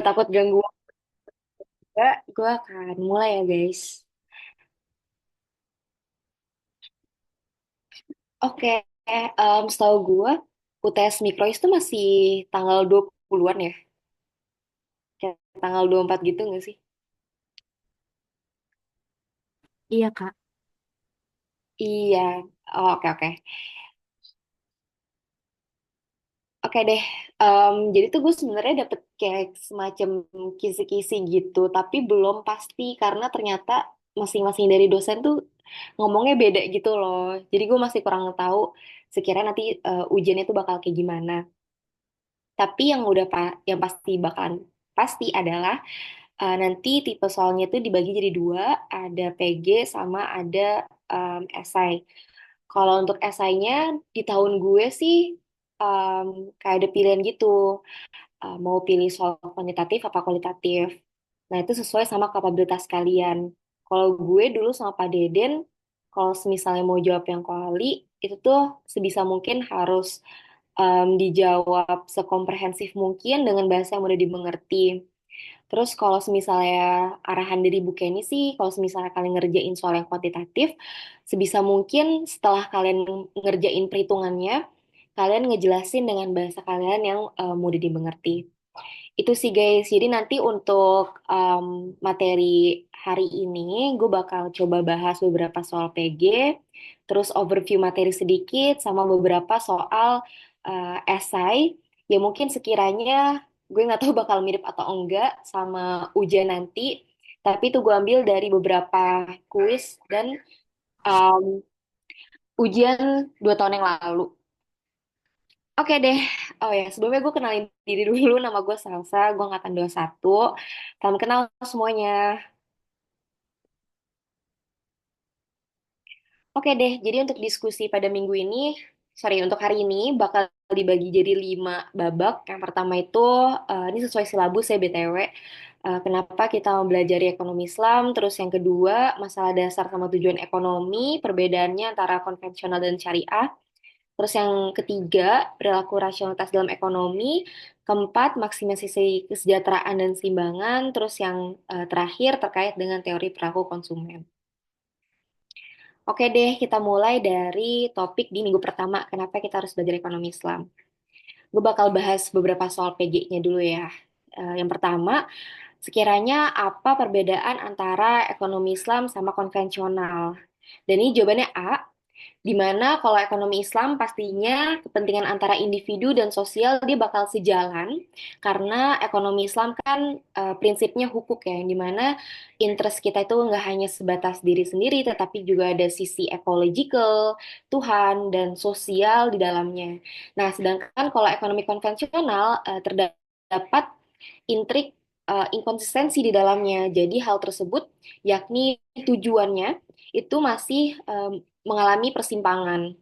takut ganggu waktu, gue akan mulai ya guys. Oke, setahu gue, UTS Mikrois itu masih tanggal 20-an ya? Kayak tanggal 24 gitu nggak sih? Iya, Kak. Iya. Oh, oke, oke. Oke deh. Jadi tuh gue sebenarnya dapet kayak semacam kisi-kisi gitu, tapi belum pasti karena ternyata masing-masing dari dosen tuh ngomongnya beda gitu loh. Jadi gue masih kurang tahu sekiranya nanti ujiannya tuh bakal kayak gimana. Tapi yang yang pasti bakalan pasti adalah nanti tipe soalnya itu dibagi jadi dua, ada PG sama ada esai. Kalau untuk esainya di tahun gue sih em, kayak ada pilihan gitu, mau pilih soal kuantitatif apa kualitatif. Nah itu sesuai sama kapabilitas kalian. Kalau gue dulu sama Pak Deden, kalau misalnya mau jawab yang kuali, itu tuh sebisa mungkin harus dijawab sekomprehensif mungkin dengan bahasa yang mudah dimengerti. Terus kalau misalnya arahan dari Bu Kenny sih, kalau misalnya kalian ngerjain soal yang kuantitatif, sebisa mungkin setelah kalian ngerjain perhitungannya, kalian ngejelasin dengan bahasa kalian yang mudah dimengerti. Itu sih guys, jadi nanti untuk materi hari ini, gue bakal coba bahas beberapa soal PG, terus overview materi sedikit, sama beberapa soal esai, ya mungkin sekiranya gue nggak tahu bakal mirip atau enggak sama ujian nanti, tapi itu gue ambil dari beberapa kuis dan um, ujian 2 tahun yang lalu. Oke deh, oh ya sebelumnya gue kenalin diri dulu, nama gue Salsa, gue angkatan 21. Salam kenal semuanya. Oke deh, jadi untuk diskusi pada minggu ini, sorry untuk hari ini bakal dibagi jadi 5 babak. Yang pertama itu, ini sesuai silabus ya BTW. Kenapa kita mau belajar ekonomi Islam? Terus yang kedua, masalah dasar sama tujuan ekonomi, perbedaannya antara konvensional dan syariah. Terus yang ketiga, perilaku rasionalitas dalam ekonomi. Keempat, maksimisasi kesejahteraan dan keseimbangan. Terus yang terakhir terkait dengan teori perilaku konsumen. Oke deh, kita mulai dari topik di minggu pertama. Kenapa kita harus belajar ekonomi Islam? Gue bakal bahas beberapa soal PG-nya dulu ya. Yang pertama, sekiranya apa perbedaan antara ekonomi Islam sama konvensional? Dan ini jawabannya A, di mana kalau ekonomi Islam pastinya kepentingan antara individu dan sosial dia bakal sejalan karena ekonomi Islam kan prinsipnya hukuk ya, yang dimana interest kita itu nggak hanya sebatas diri sendiri tetapi juga ada sisi ecological, Tuhan, dan sosial di dalamnya. Nah, sedangkan kalau ekonomi konvensional terdapat intrik inkonsistensi di dalamnya. Jadi hal tersebut yakni tujuannya itu masih mengalami persimpangan.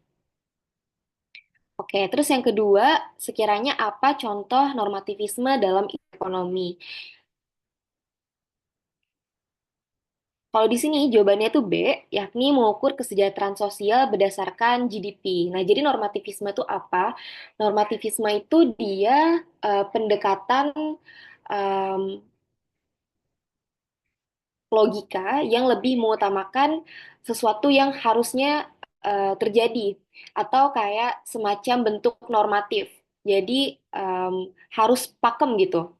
Oke, terus yang kedua, sekiranya apa contoh normativisme dalam ekonomi? Kalau di sini jawabannya itu B, yakni mengukur kesejahteraan sosial berdasarkan GDP. Nah, jadi normativisme itu apa? Normativisme itu dia pendekatan em, logika yang lebih mengutamakan sesuatu yang harusnya terjadi atau kayak semacam bentuk normatif. Jadi em, harus pakem gitu.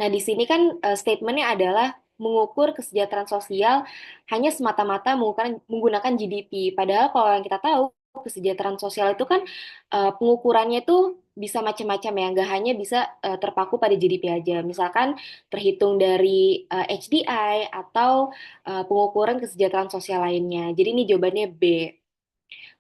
Nah, di sini kan statementnya adalah mengukur kesejahteraan sosial hanya semata-mata menggunakan GDP. Padahal kalau yang kita tahu, kesejahteraan sosial itu kan pengukurannya itu bisa macam-macam ya, nggak hanya bisa terpaku pada GDP aja. Misalkan terhitung dari HDI atau pengukuran kesejahteraan sosial lainnya. Jadi ini jawabannya B.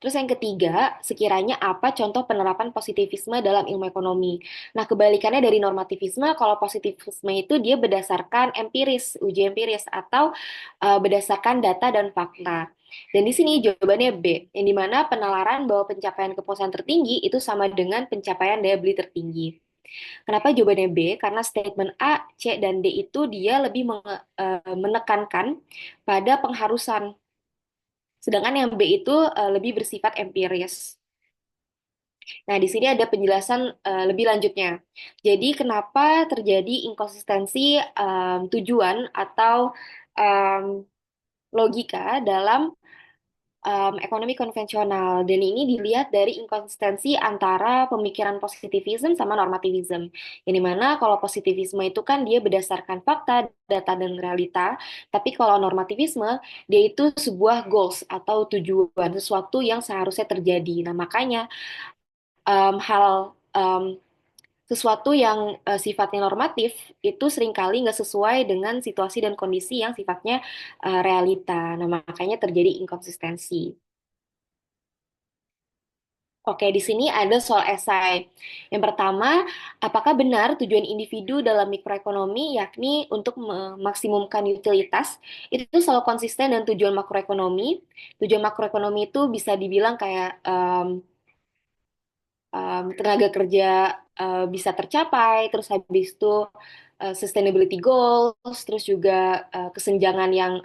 Terus yang ketiga, sekiranya apa contoh penerapan positivisme dalam ilmu ekonomi? Nah, kebalikannya dari normativisme, kalau positivisme itu dia berdasarkan empiris, uji empiris, atau berdasarkan data dan fakta. Dan di sini jawabannya B, yang dimana penalaran bahwa pencapaian kepuasan tertinggi itu sama dengan pencapaian daya beli tertinggi. Kenapa jawabannya B? Karena statement A, C, dan D itu dia lebih menekankan pada pengharusan. Sedangkan yang B itu lebih bersifat empiris. Nah, di sini ada penjelasan lebih lanjutnya. Jadi, kenapa terjadi inkonsistensi tujuan atau em, logika dalam ekonomi konvensional, dan ini dilihat dari inkonsistensi antara pemikiran positivism sama normativism. Yang dimana kalau positivisme itu kan dia berdasarkan fakta, data, dan realita, tapi kalau normativisme dia itu sebuah goals atau tujuan, sesuatu yang seharusnya terjadi. Nah, makanya hal sesuatu yang sifatnya normatif itu seringkali nggak sesuai dengan situasi dan kondisi yang sifatnya realita. Nah, makanya terjadi inkonsistensi. Oke, di sini ada soal esai. Yang pertama, apakah benar tujuan individu dalam mikroekonomi yakni untuk memaksimumkan utilitas itu selalu konsisten dengan tujuan makroekonomi? Tujuan makroekonomi itu bisa dibilang kayak tenaga kerja bisa tercapai, terus habis itu sustainability goals, terus juga kesenjangan yang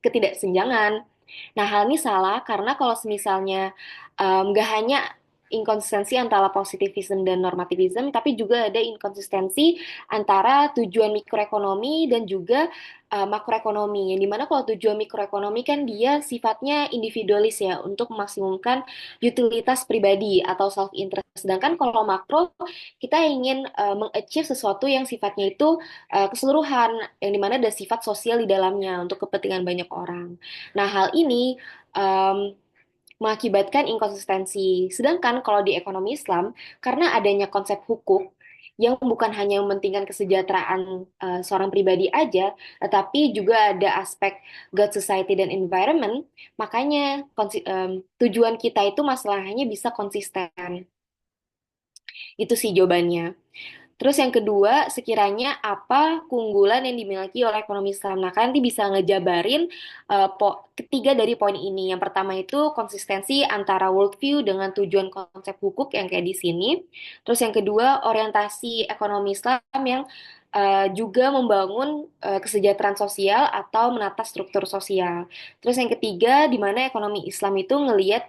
ketidaksenjangan. Nah, hal ini salah karena kalau misalnya nggak hanya inkonsistensi antara positivism dan normativism, tapi juga ada inkonsistensi antara tujuan mikroekonomi dan juga makroekonomi. Yang dimana kalau tujuan mikroekonomi kan dia sifatnya individualis ya, untuk memaksimumkan utilitas pribadi atau self interest. Sedangkan kalau makro kita ingin mengachieve sesuatu yang sifatnya itu keseluruhan, yang dimana ada sifat sosial di dalamnya untuk kepentingan banyak orang. Nah, hal ini um, mengakibatkan inkonsistensi. Sedangkan kalau di ekonomi Islam, karena adanya konsep hukuk yang bukan hanya mementingkan kesejahteraan seorang pribadi aja, tetapi juga ada aspek God society dan environment, makanya tujuan kita itu masalahnya bisa konsisten. Itu sih jawabannya. Terus yang kedua, sekiranya apa keunggulan yang dimiliki oleh ekonomi Islam? Nah, kalian nanti bisa ngejabarin ketiga dari poin ini. Yang pertama itu konsistensi antara worldview dengan tujuan konsep hukuk yang kayak di sini. Terus yang kedua, orientasi ekonomi Islam yang juga membangun kesejahteraan sosial atau menata struktur sosial. Terus yang ketiga, di mana ekonomi Islam itu ngelihat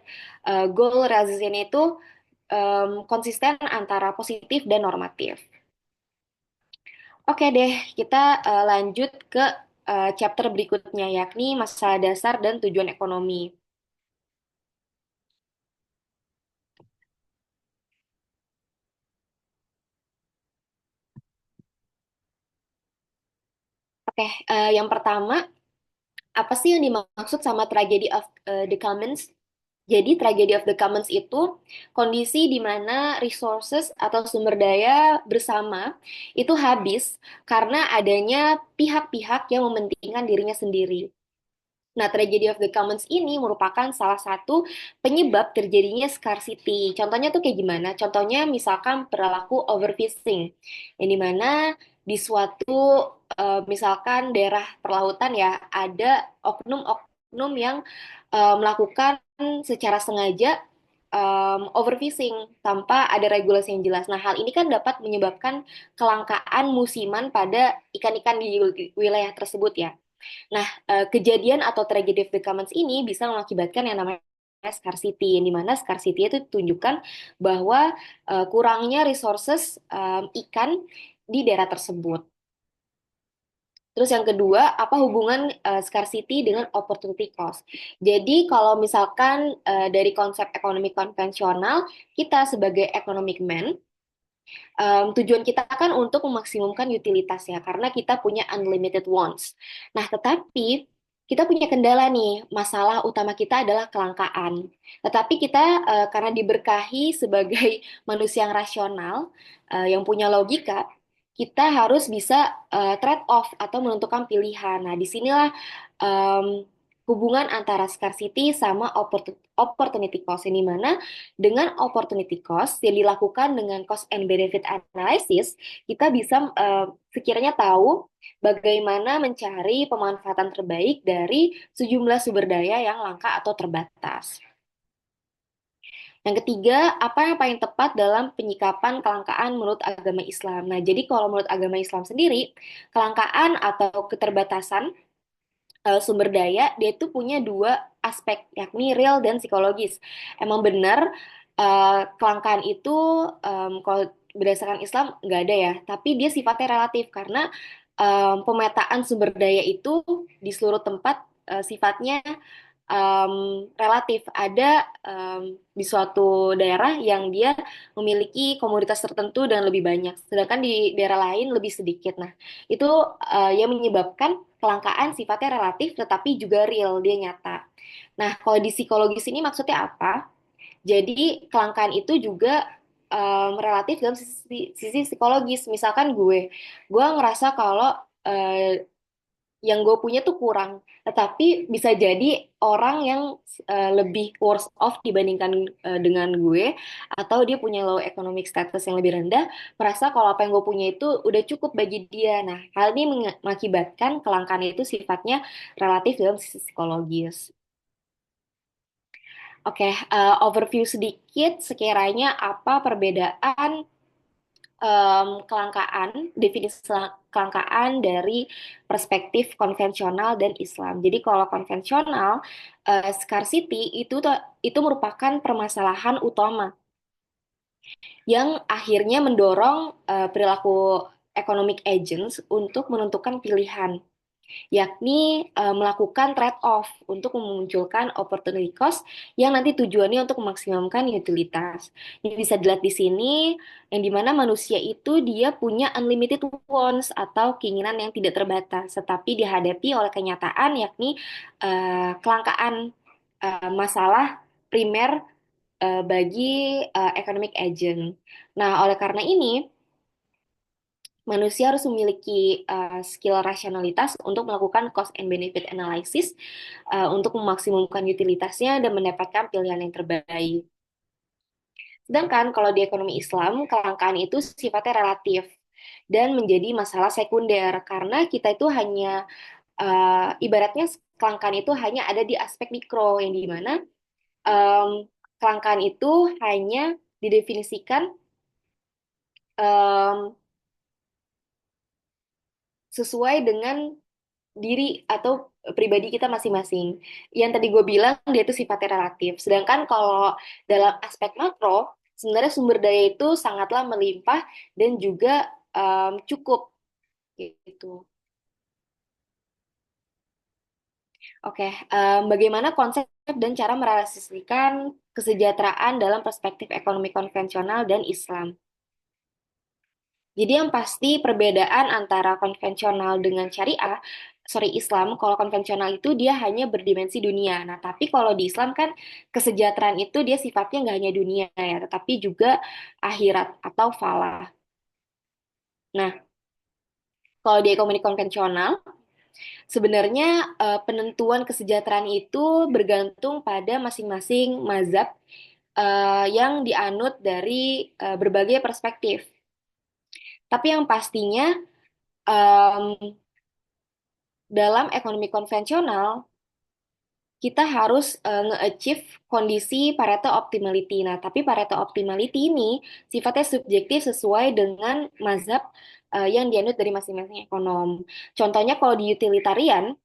goal realisasinya itu konsisten antara positif dan normatif. Oke deh, kita lanjut ke chapter berikutnya, yakni masalah dasar dan tujuan ekonomi. Oke, yang pertama, apa sih yang dimaksud sama tragedy of the commons? Jadi, tragedy of the commons itu kondisi di mana resources atau sumber daya bersama itu habis karena adanya pihak-pihak yang mementingkan dirinya sendiri. Nah, tragedy of the commons ini merupakan salah satu penyebab terjadinya scarcity. Contohnya tuh kayak gimana? Contohnya misalkan perilaku overfishing, yang dimana di suatu misalkan daerah perlautan ya, ada oknum-oknum yang melakukan secara sengaja overfishing tanpa ada regulasi yang jelas. Nah, hal ini kan dapat menyebabkan kelangkaan musiman pada ikan-ikan di wilayah tersebut ya. Nah, kejadian atau tragedy of the commons ini bisa mengakibatkan yang namanya scarcity, yang dimana scarcity itu tunjukkan bahwa kurangnya resources ikan di daerah tersebut. Terus yang kedua, apa hubungan scarcity dengan opportunity cost? Jadi kalau misalkan dari konsep ekonomi konvensional, kita sebagai economic man, tujuan kita kan untuk memaksimumkan utilitas ya, karena kita punya unlimited wants. Nah, tetapi kita punya kendala nih, masalah utama kita adalah kelangkaan. Tetapi kita karena diberkahi sebagai manusia yang rasional, yang punya logika, kita harus bisa trade off atau menentukan pilihan. Nah, disinilah em, hubungan antara scarcity sama opportunity cost, ini mana dengan opportunity cost yang dilakukan dengan cost and benefit analysis, kita bisa sekiranya tahu bagaimana mencari pemanfaatan terbaik dari sejumlah sumber daya yang langka atau terbatas. Yang ketiga, apa yang paling tepat dalam penyikapan kelangkaan menurut agama Islam? Nah, jadi kalau menurut agama Islam sendiri, kelangkaan atau keterbatasan sumber daya, dia itu punya dua aspek, yakni real dan psikologis. Emang benar, Kelangkaan itu kalau berdasarkan Islam nggak ada ya, tapi dia sifatnya relatif karena pemetaan sumber daya itu di seluruh tempat sifatnya relatif. Ada di suatu daerah yang dia memiliki komoditas tertentu dan lebih banyak, sedangkan di daerah lain lebih sedikit. Nah, itu yang menyebabkan kelangkaan sifatnya relatif, tetapi juga real, dia nyata. Nah, kalau di psikologis ini maksudnya apa? Jadi kelangkaan itu juga relatif dalam sisi psikologis. Misalkan gue ngerasa kalau eh, yang gue punya tuh kurang, tetapi bisa jadi orang yang lebih worse off dibandingkan dengan gue, atau dia punya low economic status yang lebih rendah, merasa kalau apa yang gue punya itu udah cukup bagi dia. Nah, hal ini mengakibatkan kelangkaan itu sifatnya relatif dalam sisi psikologis. Oke, overview sedikit sekiranya apa perbedaan kelangkaan, definisi kelangkaan dari perspektif konvensional dan Islam. Jadi kalau konvensional, scarcity itu merupakan permasalahan utama yang akhirnya mendorong perilaku economic agents untuk menentukan pilihan, yakni melakukan trade-off untuk memunculkan opportunity cost yang nanti tujuannya untuk memaksimalkan utilitas. Ini bisa dilihat di sini, yang dimana manusia itu dia punya unlimited wants atau keinginan yang tidak terbatas, tetapi dihadapi oleh kenyataan yakni kelangkaan masalah primer bagi economic agent. Nah, oleh karena ini, manusia harus memiliki skill rasionalitas untuk melakukan cost and benefit analysis untuk memaksimumkan utilitasnya dan mendapatkan pilihan yang terbaik. Sedangkan kalau di ekonomi Islam, kelangkaan itu sifatnya relatif dan menjadi masalah sekunder karena kita itu hanya ibaratnya kelangkaan itu hanya ada di aspek mikro yang di mana kelangkaan itu hanya didefinisikan em, sesuai dengan diri atau pribadi kita masing-masing. Yang tadi gue bilang dia itu sifatnya relatif. Sedangkan kalau dalam aspek makro, sebenarnya sumber daya itu sangatlah melimpah dan juga cukup gitu. Oke, bagaimana konsep dan cara merealisasikan kesejahteraan dalam perspektif ekonomi konvensional dan Islam? Jadi yang pasti perbedaan antara konvensional dengan syariah, sorry Islam, kalau konvensional itu dia hanya berdimensi dunia. Nah, tapi kalau di Islam kan kesejahteraan itu dia sifatnya nggak hanya dunia ya, tetapi juga akhirat atau falah. Nah, kalau di ekonomi konvensional, sebenarnya penentuan kesejahteraan itu bergantung pada masing-masing mazhab yang dianut dari berbagai perspektif. Tapi yang pastinya em, dalam ekonomi konvensional kita harus nge-achieve kondisi Pareto optimality. Nah, tapi Pareto optimality ini sifatnya subjektif sesuai dengan mazhab yang dianut dari masing-masing ekonom. Contohnya kalau di utilitarian,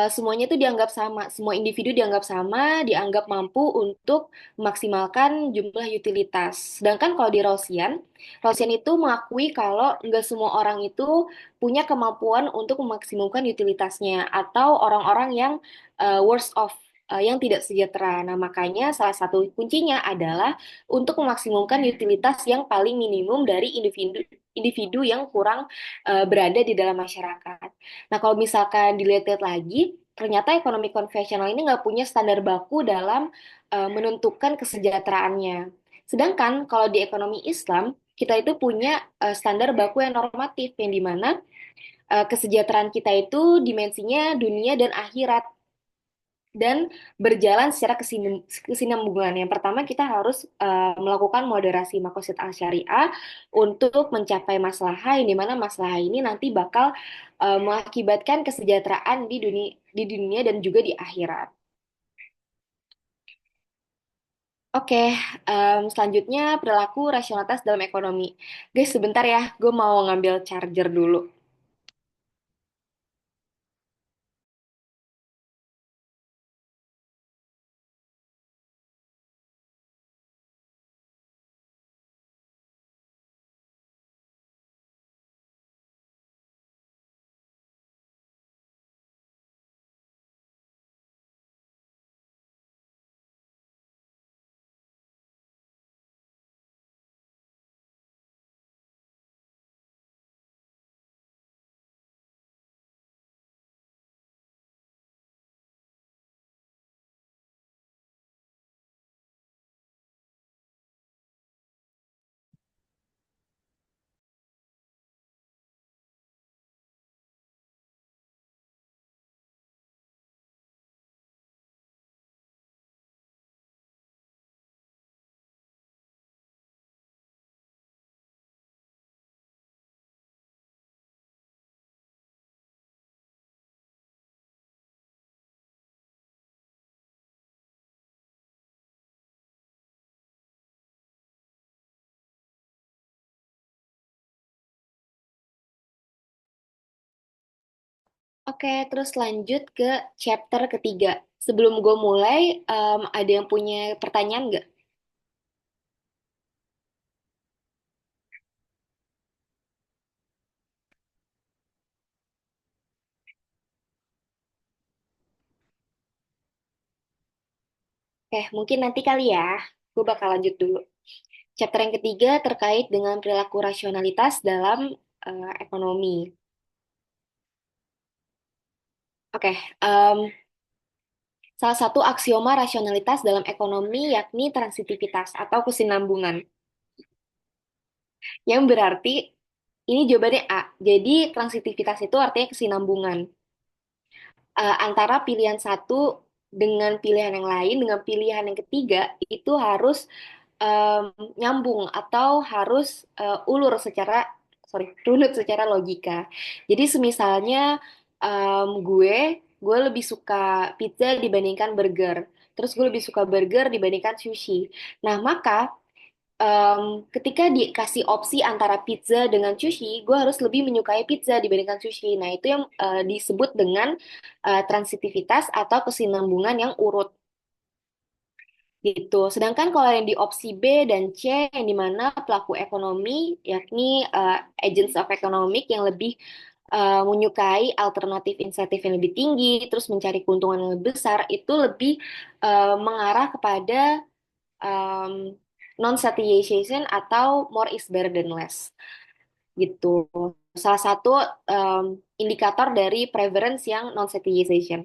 semuanya itu dianggap sama, semua individu dianggap sama, dianggap mampu untuk memaksimalkan jumlah utilitas. Sedangkan kalau di Rawlsian, Rawlsian itu mengakui kalau nggak semua orang itu punya kemampuan untuk memaksimalkan utilitasnya, atau orang-orang yang worse off, yang tidak sejahtera. Nah, makanya salah satu kuncinya adalah untuk memaksimumkan utilitas yang paling minimum dari individu individu yang kurang berada di dalam masyarakat. Nah, kalau misalkan dilihat-lihat lagi, ternyata ekonomi konvensional ini nggak punya standar baku dalam menentukan kesejahteraannya. Sedangkan kalau di ekonomi Islam, kita itu punya standar baku yang normatif, yang dimana kesejahteraan kita itu dimensinya dunia dan akhirat dan berjalan secara kesinambungan. Yang pertama kita harus melakukan moderasi makosid al-syariah untuk mencapai maslahah yang dimana maslahah ini nanti bakal mengakibatkan kesejahteraan di dunia dan juga di akhirat. Oke, selanjutnya perilaku rasionalitas dalam ekonomi. Guys, sebentar ya, gue mau ngambil charger dulu. Oke, terus lanjut ke chapter ketiga. Sebelum gue mulai, ada yang punya pertanyaan nggak? Oke, mungkin nanti kali ya. Gue bakal lanjut dulu. Chapter yang ketiga terkait dengan perilaku rasionalitas dalam ekonomi. Oke, salah satu aksioma rasionalitas dalam ekonomi yakni transitivitas atau kesinambungan. Yang berarti, ini jawabannya A. Jadi, transitivitas itu artinya kesinambungan. Antara pilihan satu dengan pilihan yang lain, dengan pilihan yang ketiga, itu harus nyambung atau harus ulur secara, sorry, runut secara logika. Jadi semisalnya gue lebih suka pizza dibandingkan burger. Terus gue lebih suka burger dibandingkan sushi. Nah, maka ketika dikasih opsi antara pizza dengan sushi, gue harus lebih menyukai pizza dibandingkan sushi. Nah, itu yang disebut dengan transitivitas atau kesinambungan yang urut gitu. Sedangkan kalau yang di opsi B dan C, yang di mana pelaku ekonomi, yakni agents of economic yang lebih menyukai alternatif insentif yang lebih tinggi, terus mencari keuntungan yang lebih besar, itu lebih mengarah kepada non-satiation atau more is better than less gitu. Salah satu indikator dari preference yang non-satiation.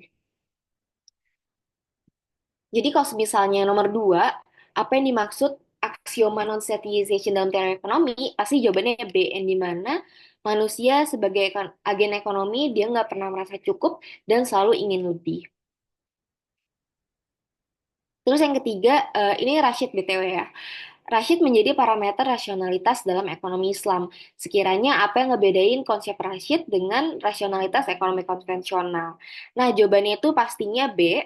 Jadi kalau misalnya nomor dua, apa yang dimaksud aksioma non-satiation dalam teori ekonomi, pasti jawabannya B, yang di mana manusia sebagai agen ekonomi, dia nggak pernah merasa cukup dan selalu ingin lebih. Terus yang ketiga, ini Rashid BTW ya. Rashid menjadi parameter rasionalitas dalam ekonomi Islam. Sekiranya apa yang ngebedain konsep Rashid dengan rasionalitas ekonomi konvensional? Nah, jawabannya itu pastinya B,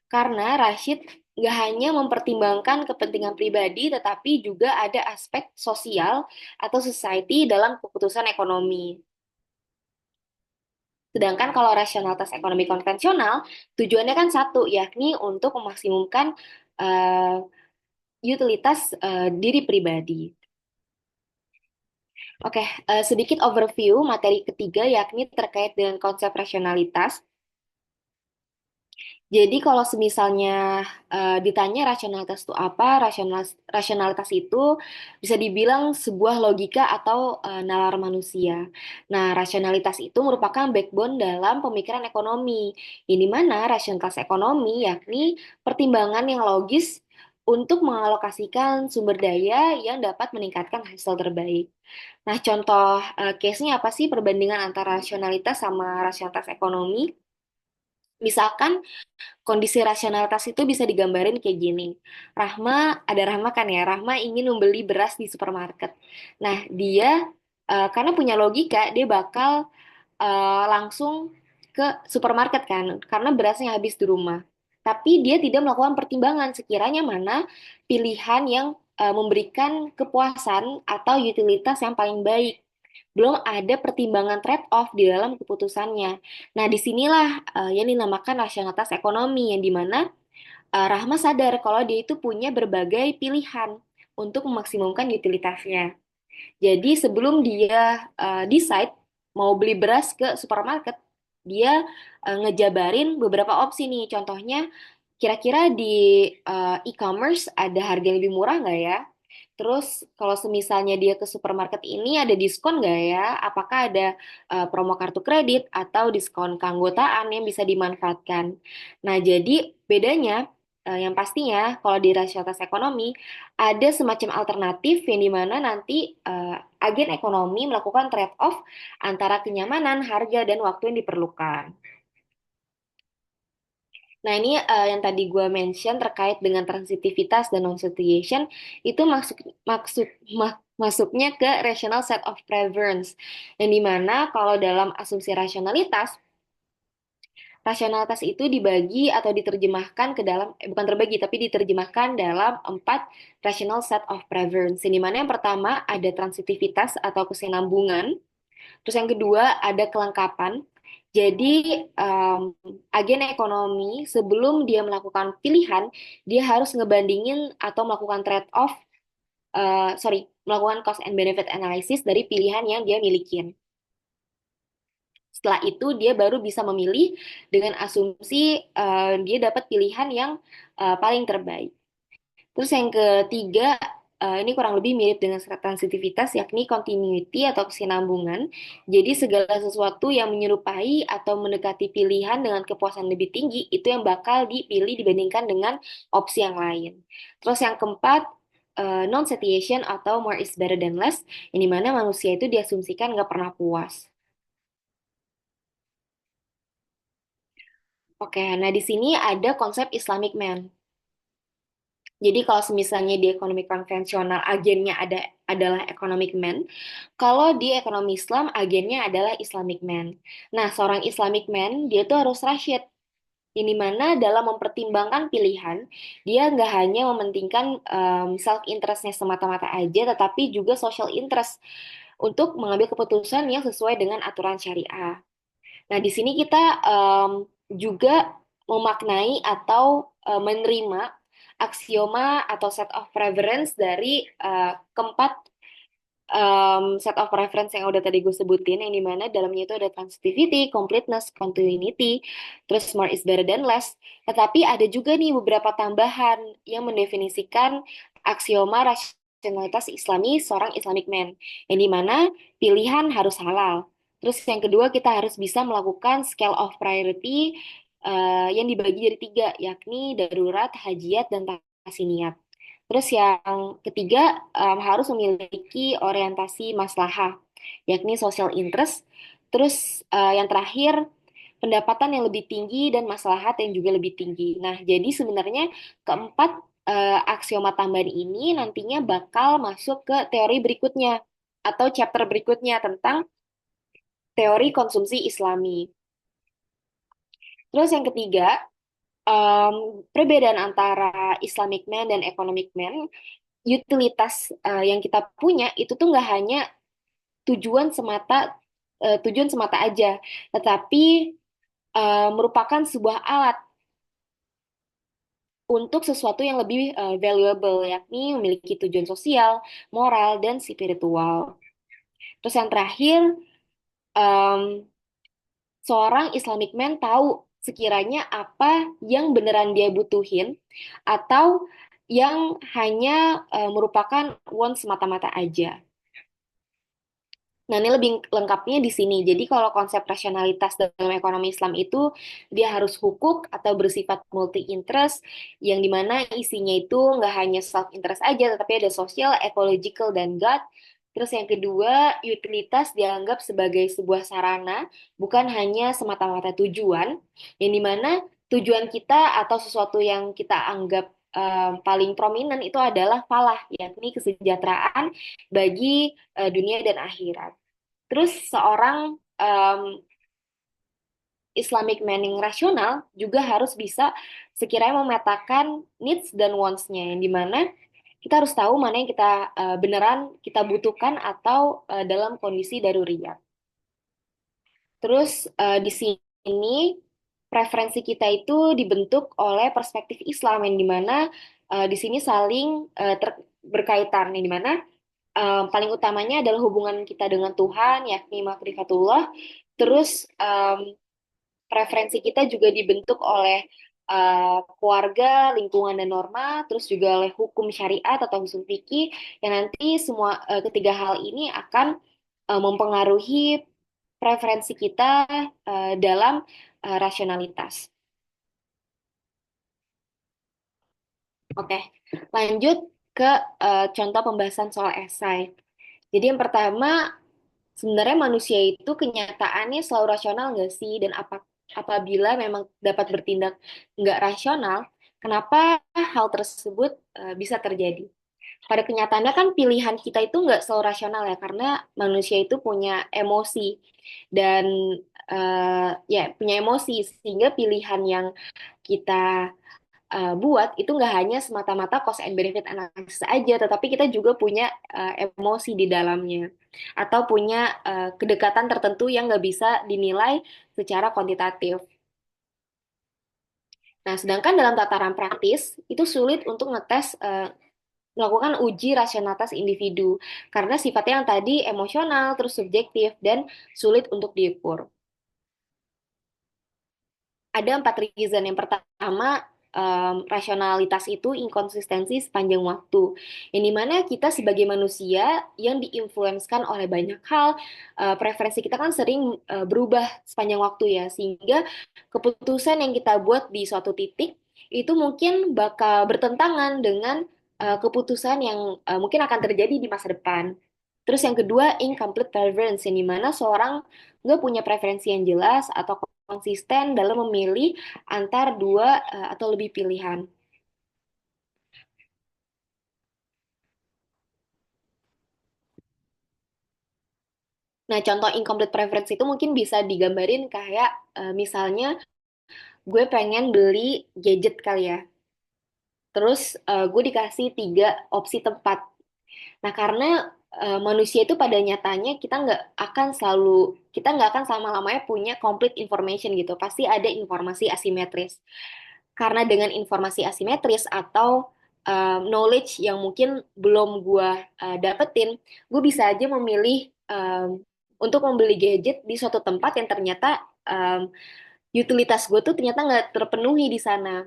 karena Rashid nggak hanya mempertimbangkan kepentingan pribadi, tetapi juga ada aspek sosial atau society dalam keputusan ekonomi. Sedangkan kalau rasionalitas ekonomi konvensional, tujuannya kan satu, yakni untuk memaksimumkan eh, utilitas diri pribadi. Oke, sedikit overview materi ketiga yakni terkait dengan konsep rasionalitas. Jadi kalau semisalnya ditanya rasionalitas itu apa, rasionalitas itu bisa dibilang sebuah logika atau nalar manusia. Nah, rasionalitas itu merupakan backbone dalam pemikiran ekonomi. Ini mana rasionalitas ekonomi yakni pertimbangan yang logis untuk mengalokasikan sumber daya yang dapat meningkatkan hasil terbaik. Nah, contoh case-nya apa sih perbandingan antara rasionalitas sama rasionalitas ekonomi? Misalkan kondisi rasionalitas itu bisa digambarin kayak gini. Rahma kan ya, Rahma ingin membeli beras di supermarket. Nah, dia karena punya logika, dia bakal langsung ke supermarket kan, karena berasnya habis di rumah. Tapi dia tidak melakukan pertimbangan sekiranya mana pilihan yang memberikan kepuasan atau utilitas yang paling baik. Belum ada pertimbangan trade-off di dalam keputusannya. Nah, disinilah yang dinamakan rasionalitas ekonomi, yang dimana Rahma sadar kalau dia itu punya berbagai pilihan untuk memaksimumkan utilitasnya. Jadi sebelum dia decide mau beli beras ke supermarket, dia ngejabarin beberapa opsi nih. Contohnya, kira-kira di e-commerce ada harga yang lebih murah nggak ya? Terus kalau semisalnya dia ke supermarket ini ada diskon nggak ya? Apakah ada promo kartu kredit atau diskon keanggotaan yang bisa dimanfaatkan? Nah, jadi bedanya yang pastinya kalau di rasionalitas ekonomi ada semacam alternatif yang dimana nanti agen ekonomi melakukan trade-off antara kenyamanan, harga, dan waktu yang diperlukan. Nah, ini yang tadi gue mention terkait dengan transitivitas dan non-situation, itu maksud masuknya ke rational set of preference. Yang dimana kalau dalam asumsi rasionalitas, rasionalitas itu dibagi atau diterjemahkan ke dalam, bukan terbagi, tapi diterjemahkan dalam 4 rational set of preference. Yang dimana yang pertama ada transitivitas atau kesinambungan, terus yang kedua ada kelengkapan. Jadi em, agen ekonomi sebelum dia melakukan pilihan, dia harus ngebandingin atau melakukan trade-off, sorry, melakukan cost and benefit analysis dari pilihan yang dia milikin. Setelah itu dia baru bisa memilih dengan asumsi dia dapat pilihan yang paling terbaik. Terus yang ketiga, ini kurang lebih mirip dengan sensitivitas, yakni continuity atau kesinambungan. Jadi segala sesuatu yang menyerupai atau mendekati pilihan dengan kepuasan lebih tinggi, itu yang bakal dipilih dibandingkan dengan opsi yang lain. Terus yang keempat, non-satiation atau more is better than less, yang dimana manusia itu diasumsikan nggak pernah puas. Oke, nah di sini ada konsep Islamic Man. Jadi kalau misalnya di ekonomi konvensional agennya adalah economic man, kalau di ekonomi Islam agennya adalah Islamic man. Nah, seorang Islamic man dia tuh harus rasyid. Ini mana dalam mempertimbangkan pilihan, dia nggak hanya mementingkan self interestnya semata-mata aja, tetapi juga social interest untuk mengambil keputusan yang sesuai dengan aturan syariah. Nah, di sini kita juga memaknai atau menerima aksioma atau set of preference dari keempat set of preference yang udah tadi gue sebutin, yang dimana dalamnya itu ada transitivity, completeness, continuity, terus more is better than less. Tetapi ada juga nih beberapa tambahan yang mendefinisikan aksioma rasionalitas Islami seorang Islamic man, yang dimana pilihan harus halal. Terus yang kedua kita harus bisa melakukan scale of priority yang dibagi dari tiga, yakni darurat, hajiat, dan tasiniat. Terus yang ketiga harus memiliki orientasi maslahah, yakni social interest. Terus yang terakhir pendapatan yang lebih tinggi dan maslahat yang juga lebih tinggi. Nah, jadi sebenarnya keempat aksioma tambahan ini nantinya bakal masuk ke teori berikutnya atau chapter berikutnya tentang teori konsumsi Islami. Terus yang ketiga, perbedaan antara Islamic man dan economic man, utilitas yang kita punya itu tuh nggak hanya tujuan semata tujuan semata aja, tetapi merupakan sebuah alat untuk sesuatu yang lebih valuable, yakni memiliki tujuan sosial, moral, dan spiritual. Terus yang terakhir, em, seorang Islamic man tahu sekiranya apa yang beneran dia butuhin atau yang hanya merupakan want semata-mata aja. Nah, ini lebih lengkapnya di sini. Jadi, kalau konsep rasionalitas dalam ekonomi Islam itu, dia harus hukuk atau bersifat multi-interest, yang dimana isinya itu nggak hanya self-interest aja, tetapi ada sosial, ecological, dan God. Terus yang kedua, utilitas dianggap sebagai sebuah sarana, bukan hanya semata-mata tujuan, yang dimana tujuan kita atau sesuatu yang kita anggap paling prominent itu adalah falah, yakni kesejahteraan bagi dunia dan akhirat. Terus seorang um, Islamic man yang rasional juga harus bisa sekiranya memetakan needs dan wants-nya, yang dimana kita harus tahu mana yang kita beneran kita butuhkan atau dalam kondisi daruriyat. Terus di sini preferensi kita itu dibentuk oleh perspektif Islam, yang dimana di sini saling berkaitan, yang dimana paling utamanya adalah hubungan kita dengan Tuhan, yakni makrifatullah. Terus preferensi kita juga dibentuk oleh keluarga, lingkungan dan norma, terus juga oleh hukum syariat atau usul fikih, yang nanti semua ketiga hal ini akan mempengaruhi preferensi kita dalam rasionalitas. Oke, lanjut ke contoh pembahasan soal esai. Jadi yang pertama, sebenarnya manusia itu kenyataannya selalu rasional nggak sih? Dan apabila memang dapat bertindak nggak rasional, kenapa hal tersebut bisa terjadi? Pada kenyataannya kan pilihan kita itu nggak selalu rasional ya, karena manusia itu punya emosi dan ya punya emosi, sehingga pilihan yang kita buat itu nggak hanya semata-mata cost and benefit analysis aja, tetapi kita juga punya emosi di dalamnya atau punya kedekatan tertentu yang nggak bisa dinilai secara kuantitatif. Nah, sedangkan dalam tataran praktis itu sulit untuk ngetes melakukan uji rasionalitas individu karena sifatnya yang tadi emosional terus subjektif dan sulit untuk diukur. Ada empat reason. Yang pertama, rasionalitas itu inkonsistensi sepanjang waktu. Yang dimana kita sebagai manusia yang diinfluenskan oleh banyak hal, preferensi kita kan sering berubah sepanjang waktu ya, sehingga keputusan yang kita buat di suatu titik itu mungkin bakal bertentangan dengan keputusan yang mungkin akan terjadi di masa depan. Terus yang kedua, incomplete preference, yang dimana seorang nggak punya preferensi yang jelas atau konsisten dalam memilih antar dua atau lebih pilihan. Nah, contoh incomplete preference itu mungkin bisa digambarin kayak misalnya gue pengen beli gadget kali ya. Terus gue dikasih tiga opsi tempat. Nah, karena manusia itu pada nyatanya kita nggak akan selama-lamanya punya complete information gitu. Pasti ada informasi asimetris. Karena dengan informasi asimetris atau knowledge yang mungkin belum gue dapetin, gue bisa aja memilih untuk membeli gadget di suatu tempat yang ternyata utilitas gue tuh ternyata nggak terpenuhi di sana.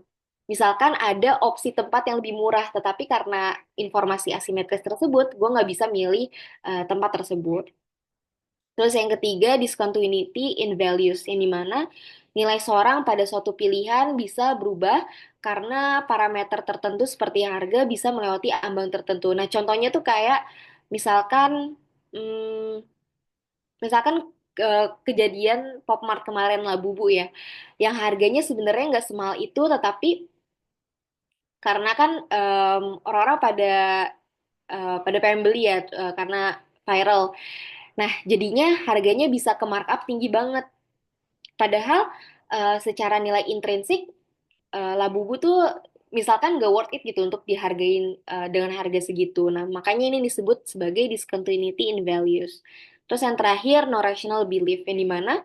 Misalkan ada opsi tempat yang lebih murah, tetapi karena informasi asimetris tersebut, gue nggak bisa milih tempat tersebut. Terus yang ketiga, discontinuity in values, yang dimana nilai seorang pada suatu pilihan bisa berubah karena parameter tertentu seperti harga bisa melewati ambang tertentu. Nah, contohnya tuh kayak misalkan, hmm, misalkan kejadian Popmart kemarin lah Bubu ya, yang harganya sebenarnya nggak semahal itu, tetapi karena kan orang-orang pada pengen beli ya karena viral. Nah, jadinya harganya bisa ke markup tinggi banget. Padahal secara nilai intrinsik Labubu tuh misalkan gak worth it gitu untuk dihargain dengan harga segitu. Nah, makanya ini disebut sebagai discontinuity in values. Terus yang terakhir, no rational belief, yang dimana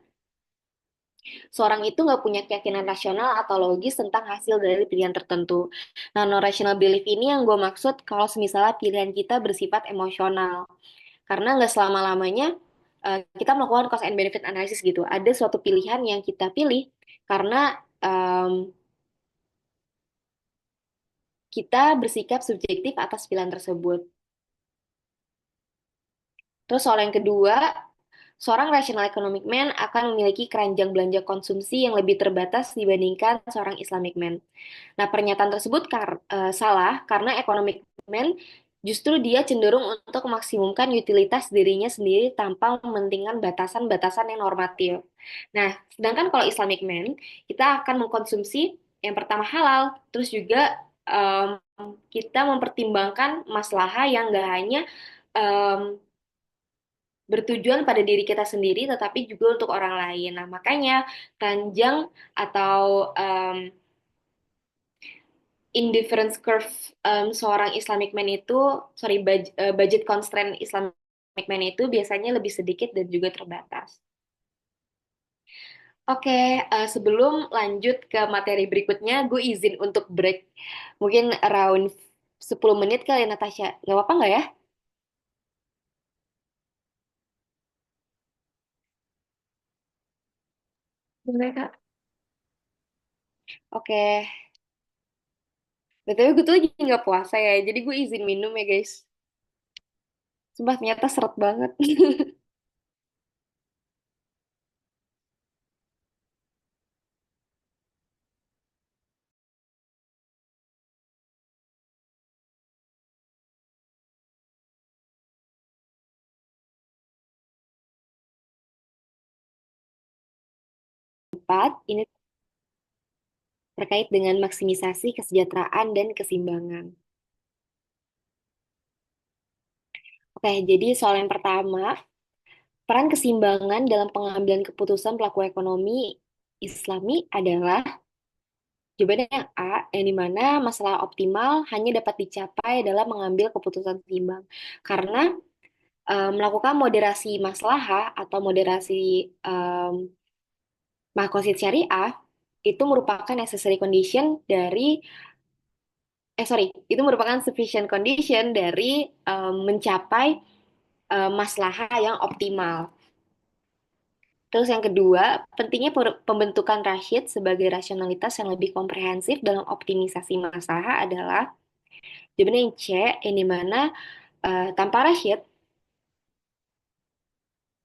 seorang itu nggak punya keyakinan rasional atau logis tentang hasil dari pilihan tertentu. Nah, no rational belief ini yang gue maksud kalau misalnya pilihan kita bersifat emosional. Karena nggak selama-lamanya kita melakukan cost and benefit analysis gitu. Ada suatu pilihan yang kita pilih karena kita bersikap subjektif atas pilihan tersebut. Terus soal yang kedua, seorang rational economic man akan memiliki keranjang belanja konsumsi yang lebih terbatas dibandingkan seorang Islamic man. Nah, pernyataan tersebut salah karena economic man justru dia cenderung untuk memaksimumkan utilitas dirinya sendiri tanpa mementingkan batasan-batasan yang normatif. Nah, sedangkan kalau Islamic man, kita akan mengkonsumsi yang pertama halal, terus juga kita mempertimbangkan maslahat yang gak hanya em, bertujuan pada diri kita sendiri, tetapi juga untuk orang lain. Nah, makanya ranjang atau indifference curve seorang Islamic man itu, sorry, budget constraint Islamic man itu biasanya lebih sedikit dan juga terbatas. Oke, sebelum lanjut ke materi berikutnya, gue izin untuk break. Mungkin around 10 menit kali, Natasha. Nggak apa-apa nggak ya? Boleh, Kak. Oke. BTW gue tuh lagi nggak puasa ya, jadi gue izin minum ya guys. Sumpah ternyata seret banget. Empat, ini terkait dengan maksimisasi kesejahteraan dan keseimbangan. Oke, jadi soal yang pertama, peran keseimbangan dalam pengambilan keputusan pelaku ekonomi Islami adalah Jawabannya yang A, yang dimana masalah optimal hanya dapat dicapai dalam mengambil keputusan seimbang. Karena melakukan moderasi maslahah atau moderasi em, makosid syariah itu merupakan necessary condition dari sorry, itu merupakan sufficient condition dari mencapai maslahah yang optimal. Terus yang kedua, pentingnya pembentukan Rashid sebagai rasionalitas yang lebih komprehensif dalam optimisasi masalah adalah jawabannya yang C, yang dimana tanpa Rashid,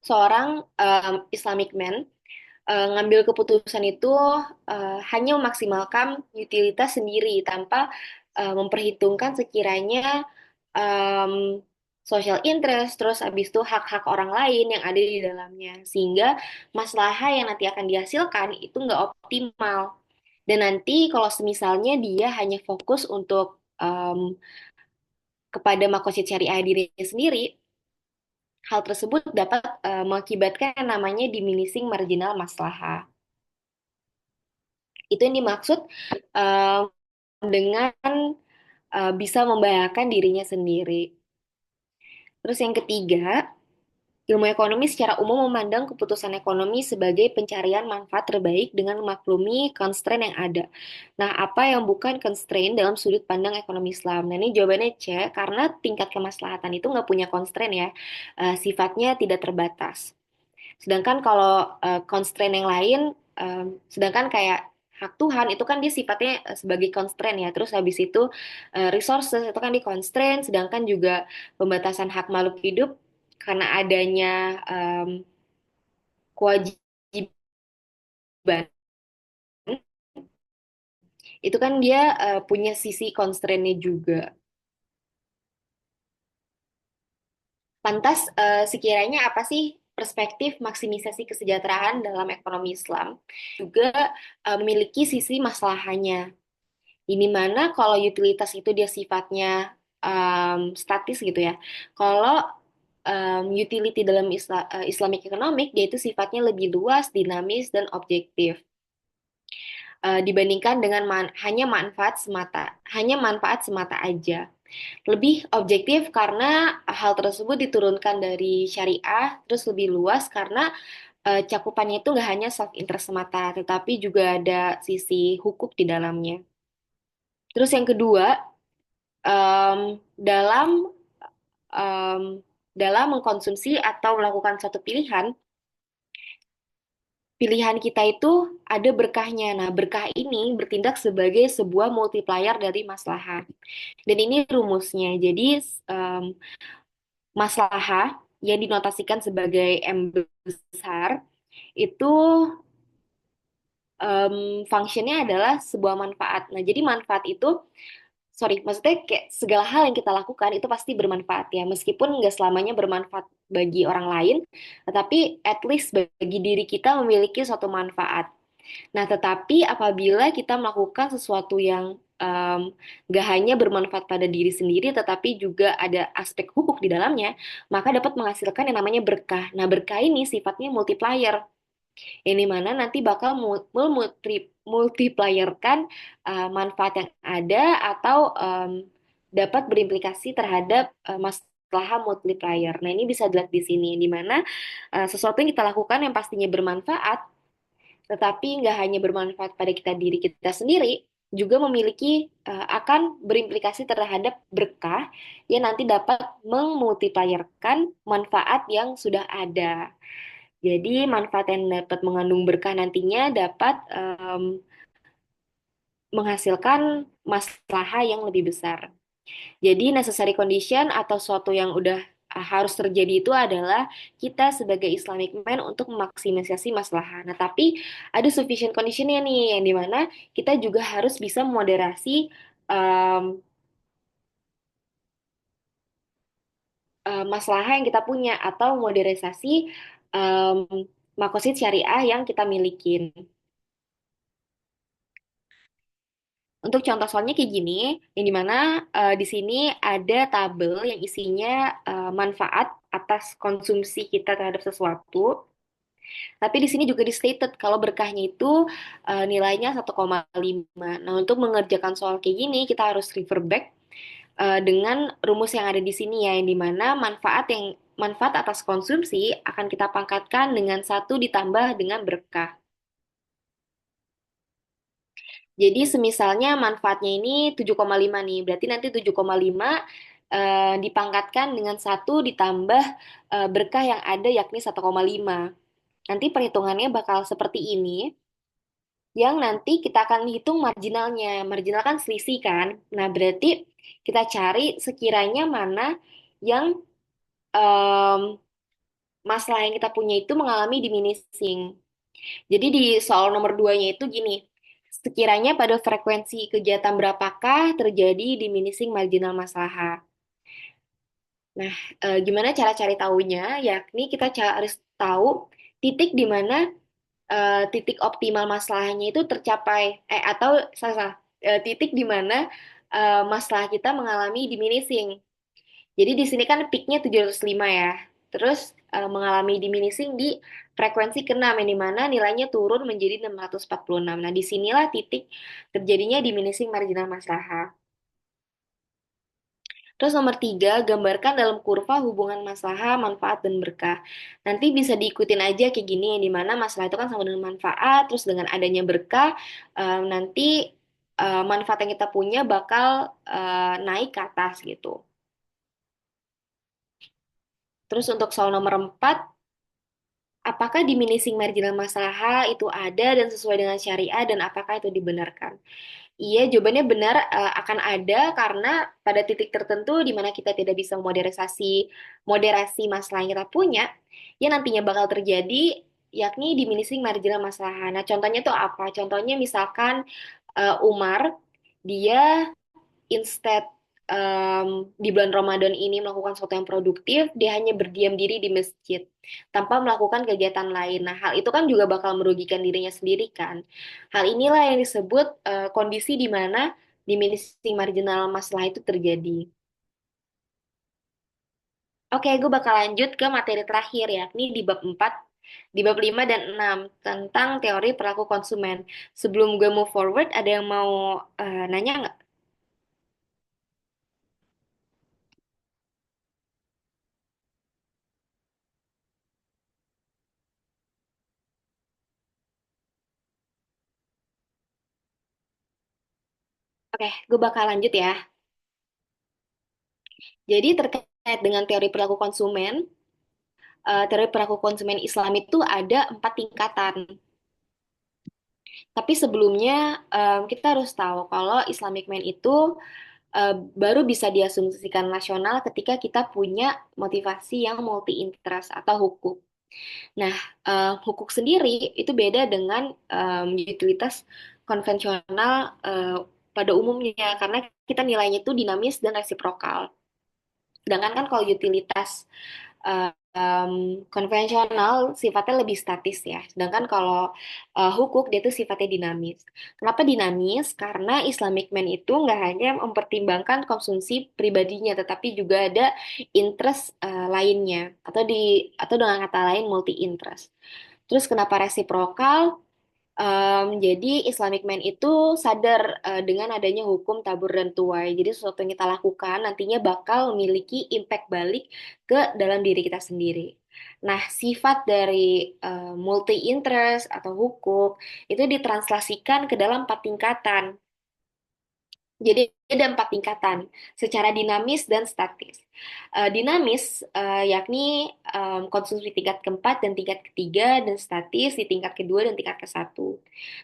seorang Islamic man ngambil keputusan itu hanya memaksimalkan utilitas sendiri tanpa memperhitungkan sekiranya em, social interest, terus habis itu hak-hak orang lain yang ada di dalamnya. Sehingga masalah yang nanti akan dihasilkan itu nggak optimal. Dan nanti kalau semisalnya dia hanya fokus untuk kepada makosid syariah dirinya sendiri, hal tersebut dapat mengakibatkan yang namanya diminishing marginal maslahah. Itu yang dimaksud eh, dengan bisa membahayakan dirinya sendiri. Terus yang ketiga, ilmu ekonomi secara umum memandang keputusan ekonomi sebagai pencarian manfaat terbaik dengan memaklumi constraint yang ada. Nah, apa yang bukan constraint dalam sudut pandang ekonomi Islam? Nah, ini jawabannya C, karena tingkat kemaslahatan itu nggak punya constraint ya. Sifatnya tidak terbatas. Sedangkan kalau constraint yang lain, sedangkan kayak hak Tuhan itu kan dia sifatnya sebagai constraint ya. Terus habis itu resources itu kan di constraint, sedangkan juga pembatasan hak makhluk hidup karena adanya kewajiban itu kan dia punya sisi constraint-nya juga. Lantas, sekiranya apa sih perspektif maksimisasi kesejahteraan dalam ekonomi Islam? Juga memiliki sisi masalahnya. Ini mana kalau utilitas itu dia sifatnya statis gitu ya. Kalau utility dalam Islamic economic dia itu sifatnya lebih luas, dinamis dan objektif dibandingkan dengan hanya manfaat semata aja. Lebih objektif karena hal tersebut diturunkan dari syariah, terus lebih luas karena cakupannya itu nggak hanya self interest semata, tetapi juga ada sisi hukum di dalamnya. Terus yang kedua, em, dalam em, dalam mengkonsumsi atau melakukan suatu pilihan, pilihan kita itu ada berkahnya. Nah, berkah ini bertindak sebagai sebuah multiplier dari maslahat. Dan ini rumusnya. Jadi, em, maslahah yang dinotasikan sebagai M besar itu fungsinya adalah sebuah manfaat. Nah, jadi manfaat itu maksudnya kayak segala hal yang kita lakukan itu pasti bermanfaat ya, meskipun nggak selamanya bermanfaat bagi orang lain, tetapi at least bagi diri kita memiliki suatu manfaat. Nah, tetapi apabila kita melakukan sesuatu yang nggak hanya bermanfaat pada diri sendiri, tetapi juga ada aspek hukum di dalamnya, maka dapat menghasilkan yang namanya berkah. Nah, berkah ini sifatnya multiplier. Ini mana nanti bakal multiplayerkan manfaat yang ada atau dapat berimplikasi terhadap masalah multiplier. Nah, ini bisa dilihat di sini, di mana sesuatu yang kita lakukan yang pastinya bermanfaat, tetapi nggak hanya bermanfaat pada kita diri kita sendiri, juga memiliki akan berimplikasi terhadap berkah yang nanti dapat memultiplayerkan manfaat yang sudah ada. Jadi manfaat yang dapat mengandung berkah nantinya dapat menghasilkan maslahah yang lebih besar. Jadi necessary condition atau suatu yang udah harus terjadi itu adalah kita sebagai Islamic man untuk memaksimisasi maslahah. Nah, tapi ada sufficient conditionnya nih, yang dimana kita juga harus bisa moderasi um, maslahah yang kita punya atau modernisasi um, makosid syariah yang kita milikin. Untuk contoh soalnya kayak gini, yang dimana di sini ada tabel yang isinya manfaat atas konsumsi kita terhadap sesuatu. Tapi di sini juga di stated kalau berkahnya itu nilainya 1,5. Nah, untuk mengerjakan soal kayak gini kita harus refer back dengan rumus yang ada di sini ya, yang dimana manfaat atas konsumsi akan kita pangkatkan dengan satu ditambah dengan berkah. Jadi semisalnya manfaatnya ini 7,5 nih, berarti nanti 7,5 dipangkatkan dengan satu ditambah berkah yang ada yakni 1,5. Nanti perhitungannya bakal seperti ini, yang nanti kita akan hitung marginalnya. Marginal kan selisih kan? Nah, berarti kita cari sekiranya mana yang em, masalah yang kita punya itu mengalami diminishing. Jadi di soal nomor duanya itu gini, sekiranya pada frekuensi kegiatan berapakah terjadi diminishing marginal masalah. Nah, gimana cara cari tahunya? Yakni kita harus tahu titik di mana titik optimal masalahnya itu tercapai, atau salah, salah, titik di mana masalah kita mengalami diminishing. Jadi di sini kan peaknya 705 ya. Terus mengalami diminishing di frekuensi ke-6 yang dimana nilainya turun menjadi 646. Nah, disinilah titik terjadinya diminishing marginal masalah. Terus nomor 3, gambarkan dalam kurva hubungan masalah, manfaat, dan berkah. Nanti bisa diikutin aja kayak gini, yang dimana masalah itu kan sama dengan manfaat, terus dengan adanya berkah, nanti manfaat yang kita punya bakal naik ke atas gitu. Terus untuk soal nomor 4, apakah diminishing marginal masalah itu ada dan sesuai dengan syariah dan apakah itu dibenarkan? Iya, jawabannya benar, akan ada karena pada titik tertentu di mana kita tidak bisa moderasi masalah yang kita punya, ya nantinya bakal terjadi yakni diminishing marginal masalah. Nah, contohnya tuh apa? Contohnya misalkan Umar dia instead di bulan Ramadan ini melakukan sesuatu yang produktif, dia hanya berdiam diri di masjid tanpa melakukan kegiatan lain. Nah, hal itu kan juga bakal merugikan dirinya sendiri kan. Hal inilah yang disebut kondisi di mana diminishing marginal masalah itu terjadi. Oke, gue bakal lanjut ke materi terakhir yakni di bab 4, di bab 5 dan 6 tentang teori perilaku konsumen. Sebelum gue move forward, ada yang mau nanya nggak? Oke, gue bakal lanjut ya. Jadi terkait dengan teori perilaku konsumen, teori perilaku konsumen Islam itu ada 4 tingkatan. Tapi sebelumnya kita harus tahu kalau Islamic Man itu baru bisa diasumsikan nasional ketika kita punya motivasi yang multi interest atau hukuk. Nah, hukuk sendiri itu beda dengan utilitas konvensional pada umumnya karena kita nilainya itu dinamis dan resiprokal. Sedangkan kan kalau utilitas konvensional sifatnya lebih statis ya. Sedangkan kalau hukuk dia tuh sifatnya dinamis. Kenapa dinamis? Karena Islamic Man itu nggak hanya mempertimbangkan konsumsi pribadinya, tetapi juga ada interest lainnya atau dengan kata lain multi interest. Terus kenapa resiprokal? Jadi Islamic Man itu sadar dengan adanya hukum tabur dan tuai. Jadi sesuatu yang kita lakukan nantinya bakal memiliki impact balik ke dalam diri kita sendiri. Nah, sifat dari multi interest atau hukuk itu ditranslasikan ke dalam 4 tingkatan. Jadi ada 4 tingkatan, secara dinamis dan statis. Dinamis yakni konsumsi tingkat keempat dan tingkat ketiga, dan statis di tingkat kedua dan tingkat ke-1.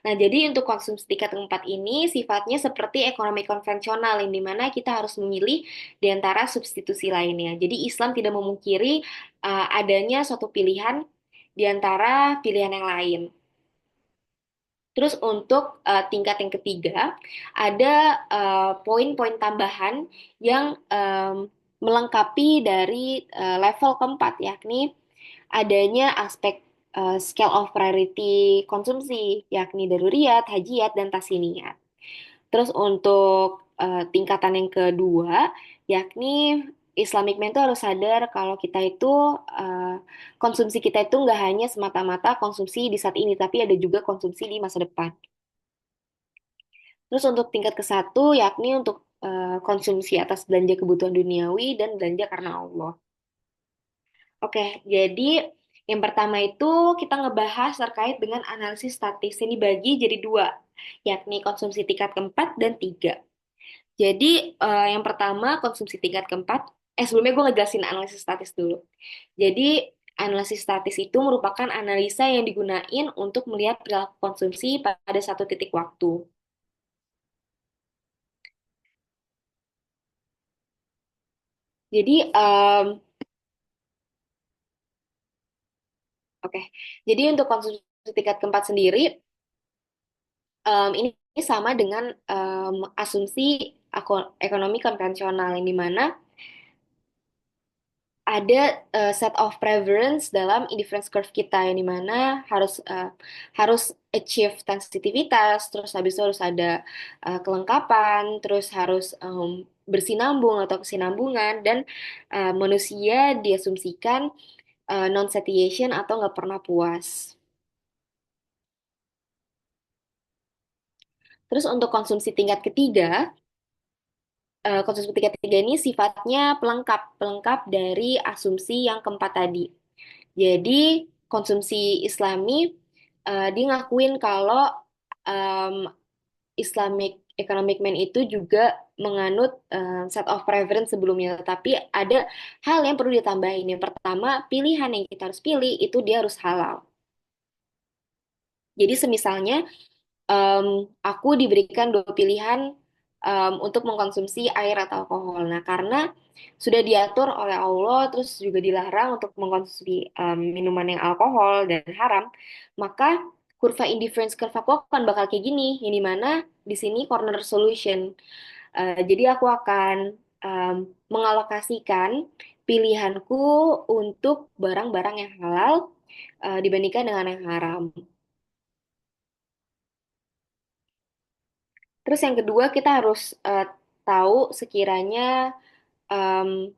Nah, jadi untuk konsumsi tingkat keempat ini sifatnya seperti ekonomi konvensional, yang dimana kita harus memilih di antara substitusi lainnya. Jadi Islam tidak memungkiri adanya suatu pilihan di antara pilihan yang lain. Terus untuk tingkat yang ketiga, ada poin-poin tambahan yang melengkapi dari level keempat, yakni adanya aspek scale of priority konsumsi, yakni daruriyat, hajiyat, dan tasiniyat. Terus untuk tingkatan yang kedua, yakni Islamic man tuh harus sadar kalau kita itu uh, konsumsi kita itu nggak hanya semata-mata konsumsi di saat ini, tapi ada juga konsumsi di masa depan. Terus untuk tingkat ke satu, yakni untuk konsumsi atas belanja kebutuhan duniawi dan belanja karena Allah. Oke, jadi yang pertama itu kita ngebahas terkait dengan analisis statis. Ini dibagi jadi dua, yakni konsumsi tingkat keempat dan tiga. Jadi yang pertama konsumsi tingkat keempat. Sebelumnya gue ngejelasin analisis statis dulu. Jadi analisis statis itu merupakan analisa yang digunain untuk melihat perilaku konsumsi pada satu titik waktu. Jadi oke, jadi untuk konsumsi tingkat keempat sendiri ini sama dengan asumsi ekonomi konvensional yang dimana ada set of preference dalam indifference curve kita yang dimana harus achieve sensitivitas, terus habis itu harus ada kelengkapan, terus harus bersinambung atau kesinambungan dan manusia diasumsikan non satiation atau nggak pernah puas. Terus untuk konsumsi tingkat ketiga, konsumsi tingkat ketiga ini sifatnya pelengkap, pelengkap dari asumsi yang keempat tadi. Jadi konsumsi Islami dia ngakuin kalau um, Islamic Economic Man itu juga menganut set of preference sebelumnya, tapi ada hal yang perlu ditambahin. Yang pertama, pilihan yang kita harus pilih itu dia harus halal. Jadi semisalnya em, aku diberikan dua pilihan untuk mengkonsumsi air atau alkohol. Nah, karena sudah diatur oleh Allah, terus juga dilarang untuk mengkonsumsi minuman yang alkohol dan haram, maka kurva indifference curve aku akan bakal kayak gini, yang dimana di sini corner solution. Jadi aku akan em, mengalokasikan pilihanku untuk barang-barang yang halal dibandingkan dengan yang haram. Terus yang kedua kita harus tahu sekiranya em,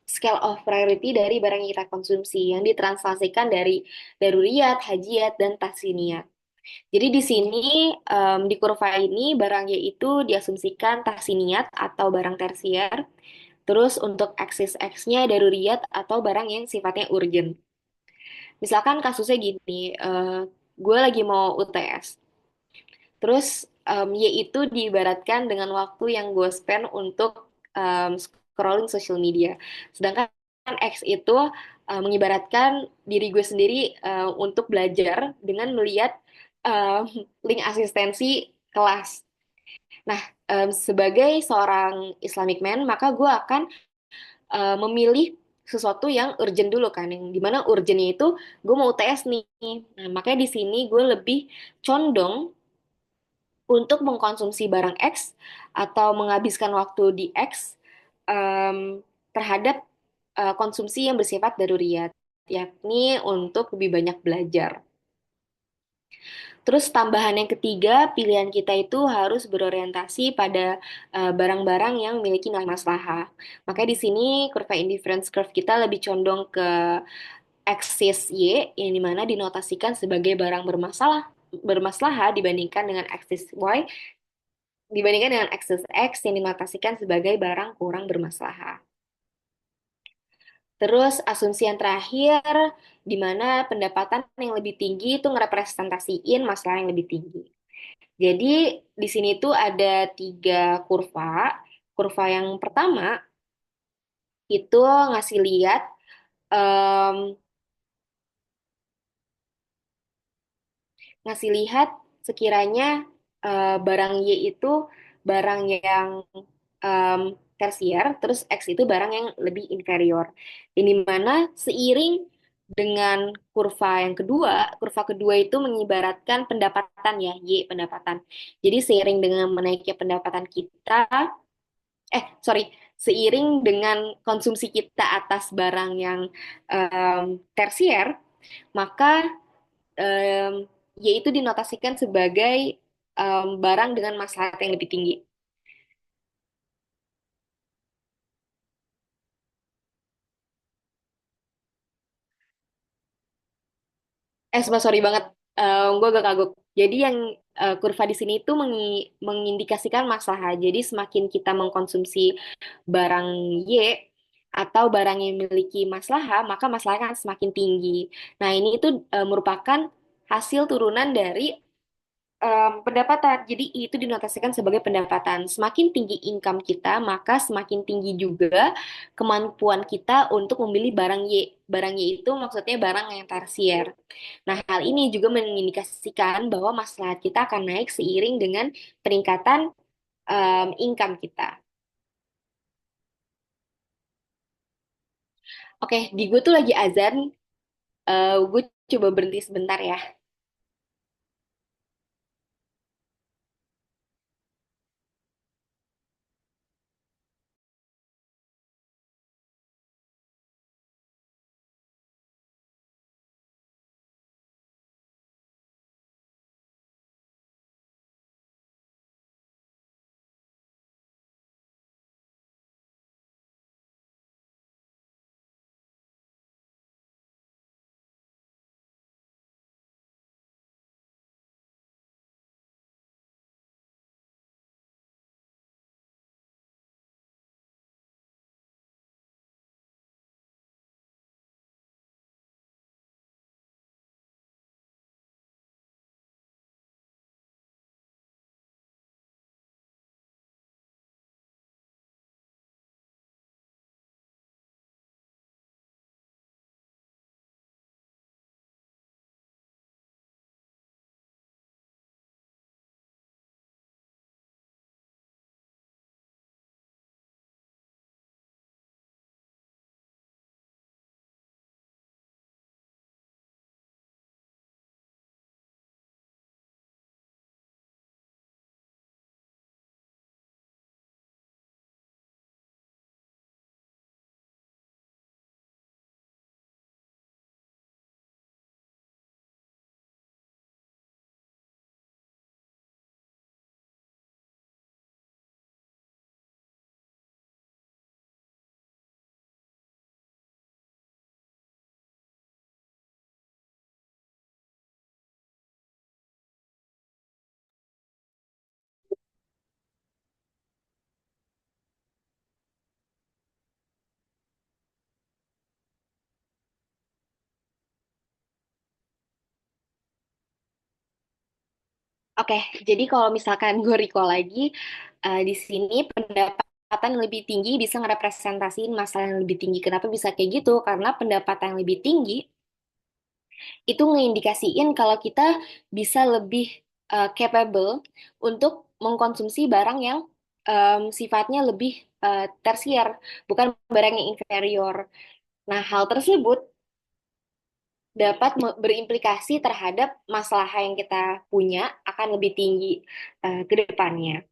scale of priority dari barang yang kita konsumsi yang ditranslasikan dari daruriyat, hajiat, dan tahsiniyat. Jadi di sini di kurva ini barang yaitu diasumsikan tahsiniyat atau barang tersier. Terus untuk aksis X-nya daruriyat atau barang yang sifatnya urgent. Misalkan kasusnya gini, gue lagi mau UTS. Terus Y itu diibaratkan dengan waktu yang gue spend untuk scrolling social media. Sedangkan X itu mengibaratkan diri gue sendiri untuk belajar dengan melihat um, link asistensi kelas. Nah, sebagai seorang Islamic man, maka gue akan memilih sesuatu yang urgent dulu kan, yang dimana urgentnya itu gue mau UTS nih. Nah, makanya di sini gue lebih condong untuk mengkonsumsi barang X atau menghabiskan waktu di X terhadap konsumsi yang bersifat daruriyat, yakni untuk lebih banyak belajar. Terus tambahan yang ketiga, pilihan kita itu harus berorientasi pada barang-barang yang memiliki nilai maslahah. Makanya di sini kurva indifference curve kita lebih condong ke aksis Y yang dimana dinotasikan sebagai barang bermasalah dibandingkan dengan aksis Y dibandingkan dengan akses X yang dinotasikan sebagai barang kurang bermasalah. Terus asumsi yang terakhir, di mana pendapatan yang lebih tinggi itu ngerepresentasiin masalah yang lebih tinggi. Jadi di sini tuh ada tiga kurva. Kurva yang pertama itu ngasih lihat em, ngasih lihat sekiranya barang Y itu barang yang em, tersier, terus X itu barang yang lebih inferior. Ini mana seiring dengan kurva kedua itu mengibaratkan pendapatan ya, Y pendapatan. Jadi seiring dengan menaiknya pendapatan kita, sorry, seiring dengan konsumsi kita atas barang yang tersier, maka em, yaitu dinotasikan sebagai barang dengan masalah yang lebih tinggi. Sorry banget. Gue agak kagok. Jadi yang kurva di sini itu mengindikasikan masalah. Jadi semakin kita mengkonsumsi barang Y atau barang yang memiliki masalah, maka masalah akan semakin tinggi. Nah, ini itu merupakan hasil turunan dari pendapatan. Jadi itu dinotasikan sebagai pendapatan. Semakin tinggi income kita, maka semakin tinggi juga kemampuan kita untuk membeli barang Y. Barang Y itu maksudnya barang yang tersier. Nah, hal ini juga mengindikasikan bahwa maslahat kita akan naik seiring dengan peningkatan income kita. Oke, di gue tuh lagi azan. Gue coba berhenti sebentar ya. Oke, jadi kalau misalkan gue recall lagi, di sini pendapatan yang lebih tinggi bisa ngerepresentasiin masalah yang lebih tinggi. Kenapa bisa kayak gitu? Karena pendapatan yang lebih tinggi itu ngeindikasiin kalau kita bisa lebih capable untuk mengkonsumsi barang yang sifatnya lebih tersier, bukan barang yang inferior. Nah, hal tersebut dapat berimplikasi terhadap masalah yang kita punya akan lebih tinggi ke depannya.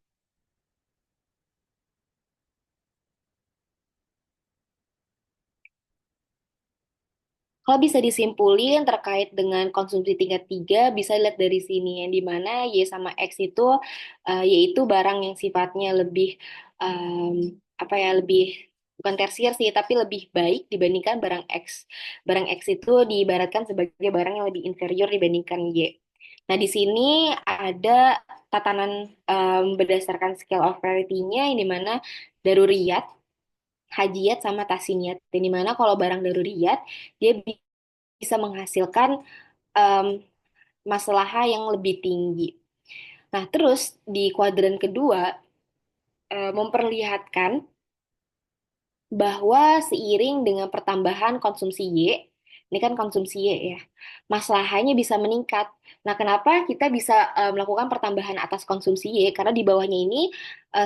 Kalau bisa disimpulin terkait dengan konsumsi tingkat 3, bisa lihat dari sini, yang dimana Y sama X itu yaitu barang yang sifatnya lebih apa ya, lebih bukan tersier sih, tapi lebih baik dibandingkan barang X. Barang X itu diibaratkan sebagai barang yang lebih inferior dibandingkan Y. Nah, di sini ada tatanan berdasarkan scale of priority-nya, yang dimana daruriyat, hajiyat, sama tasiniyat. Yang dimana kalau barang daruriyat, dia bisa menghasilkan em, masalah yang lebih tinggi. Nah, terus di kuadran kedua memperlihatkan bahwa seiring dengan pertambahan konsumsi Y, ini kan konsumsi Y ya, masalahnya bisa meningkat. Nah, kenapa kita bisa melakukan pertambahan atas konsumsi Y? Karena di bawahnya ini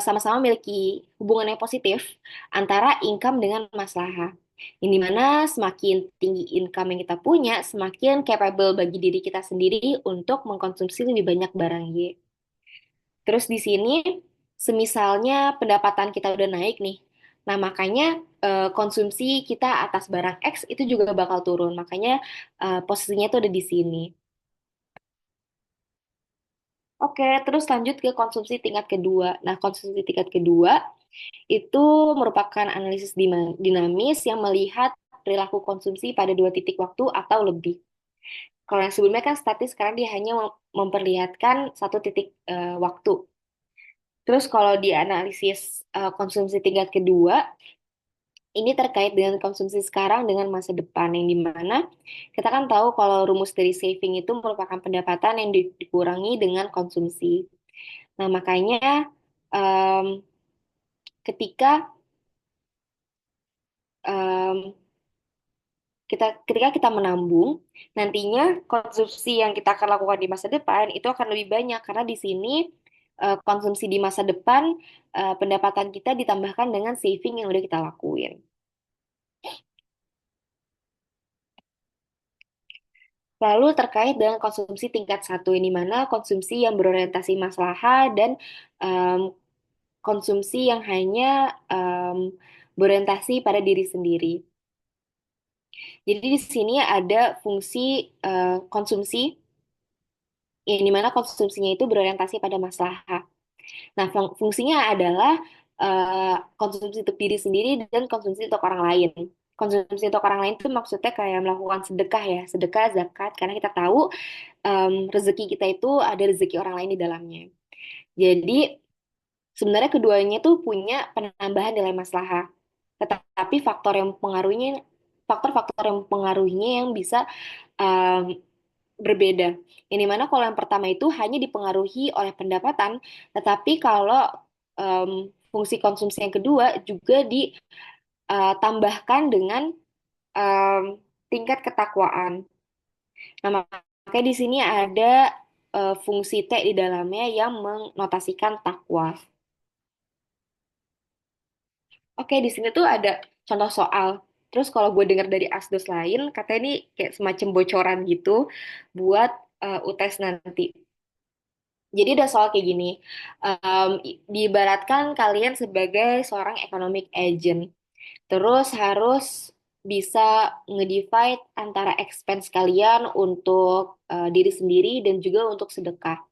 sama-sama memiliki hubungan yang positif antara income dengan masalah. Yang dimana semakin tinggi income yang kita punya, semakin capable bagi diri kita sendiri untuk mengkonsumsi lebih banyak barang Y. Terus di sini, semisalnya pendapatan kita udah naik nih, nah makanya konsumsi kita atas barang X itu juga bakal turun. Makanya posisinya tuh ada di sini. Oke, terus lanjut ke konsumsi tingkat kedua. Nah, konsumsi tingkat kedua itu merupakan analisis dinamis yang melihat perilaku konsumsi pada dua titik waktu atau lebih. Kalau yang sebelumnya kan statis, sekarang dia hanya memperlihatkan satu titik waktu. Terus kalau di analisis konsumsi tingkat kedua, ini terkait dengan konsumsi sekarang dengan masa depan yang dimana kita kan tahu kalau rumus dari saving itu merupakan pendapatan yang dikurangi dengan konsumsi. Nah, makanya em, ketika em, ketika kita menabung, nantinya konsumsi yang kita akan lakukan di masa depan itu akan lebih banyak karena di sini konsumsi di masa depan pendapatan kita ditambahkan dengan saving yang udah kita lakuin. Lalu terkait dengan konsumsi tingkat satu ini mana konsumsi yang berorientasi maslahat dan em, konsumsi yang hanya em, berorientasi pada diri sendiri. Jadi di sini ada fungsi konsumsi yang dimana konsumsinya itu berorientasi pada maslahat. Nah, fungsinya adalah konsumsi untuk diri sendiri dan konsumsi untuk orang lain. Konsumsi untuk orang lain itu maksudnya kayak melakukan sedekah ya, sedekah, zakat, karena kita tahu rezeki kita itu ada rezeki orang lain di dalamnya. Jadi sebenarnya keduanya tuh punya penambahan nilai maslahah. Tetapi faktor-faktor yang mempengaruhinya yang bisa em, berbeda. Yang dimana kalau yang pertama itu hanya dipengaruhi oleh pendapatan, tetapi kalau fungsi konsumsi yang kedua juga ditambahkan dengan em, tingkat ketakwaan. Nah, makanya di sini ada fungsi T di dalamnya yang menotasikan takwa. Oke, di sini tuh ada contoh soal. Terus kalau gue dengar dari asdos lain, katanya ini kayak semacam bocoran gitu buat UTS nanti. Jadi ada soal kayak gini, diibaratkan kalian sebagai seorang economic agent, terus harus bisa nge-divide antara expense kalian untuk diri sendiri dan juga untuk sedekah.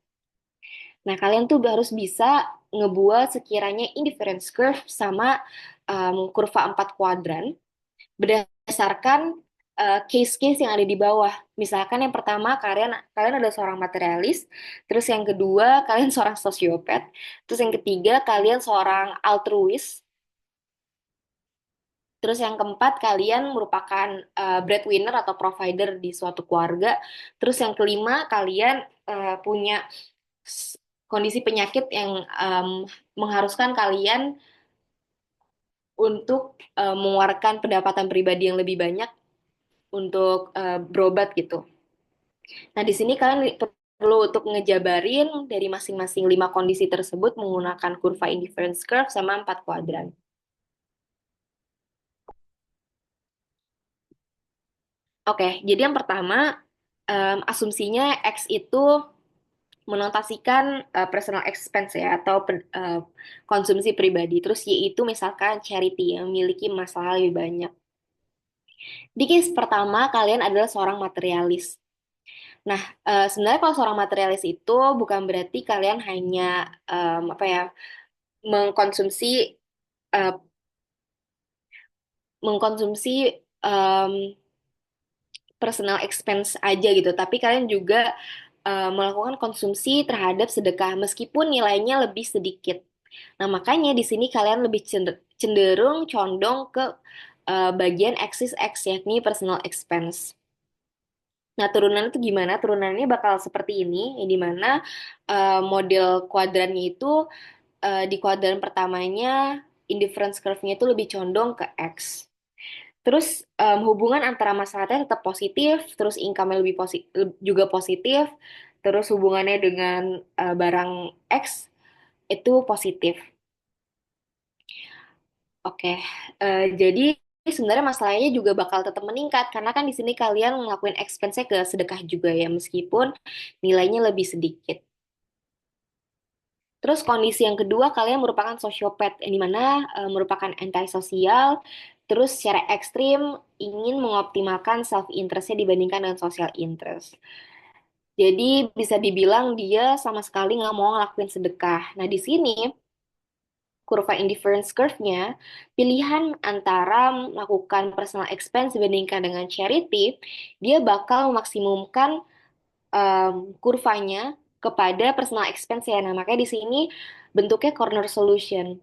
Nah, kalian tuh harus bisa ngebuat sekiranya indifference curve sama kurva 4 kuadran berdasarkan case-case yang ada di bawah. Misalkan yang pertama kalian kalian ada seorang materialis, terus yang kedua kalian seorang sosiopat, terus yang ketiga kalian seorang altruis, terus yang keempat kalian merupakan breadwinner atau provider di suatu keluarga, terus yang kelima kalian punya s- kondisi penyakit yang mengharuskan kalian untuk mengeluarkan pendapatan pribadi yang lebih banyak untuk berobat gitu. Nah, di sini kalian perlu untuk ngejabarin dari masing-masing 5 kondisi tersebut menggunakan kurva indifference curve sama 4 kuadran. Oke, jadi yang pertama, asumsinya X itu menotasikan personal expense ya, atau konsumsi pribadi. Terus Y itu misalkan charity yang memiliki masalah lebih banyak. Di case pertama, kalian adalah seorang materialis. Nah, sebenarnya kalau seorang materialis itu bukan berarti kalian hanya apa ya mengkonsumsi eh, mengkonsumsi em, personal expense aja gitu, tapi kalian juga melakukan konsumsi terhadap sedekah meskipun nilainya lebih sedikit. Nah, makanya di sini kalian lebih cenderung condong ke bagian axis X yakni personal expense. Nah, turunannya itu gimana? Turunannya bakal seperti ini, yang dimana model kuadrannya itu di kuadran pertamanya indifference curve-nya itu lebih condong ke X. Terus hubungan antara masalahnya tetap positif, terus income-nya lebih juga positif, terus hubungannya dengan barang X itu positif. Oke, jadi sebenarnya masalahnya juga bakal tetap meningkat karena kan di sini kalian ngelakuin expense-nya ke sedekah juga ya meskipun nilainya lebih sedikit. Terus kondisi yang kedua kalian merupakan sosiopat yang dimana merupakan antisosial, terus secara ekstrim ingin mengoptimalkan self interestnya dibandingkan dengan social interest. Jadi bisa dibilang dia sama sekali nggak mau ngelakuin sedekah. Nah, di sini kurva indifference curve-nya, pilihan antara melakukan personal expense dibandingkan dengan charity, dia bakal memaksimumkan kurvanya kepada personal expense ya. Nah, makanya di sini bentuknya corner solution.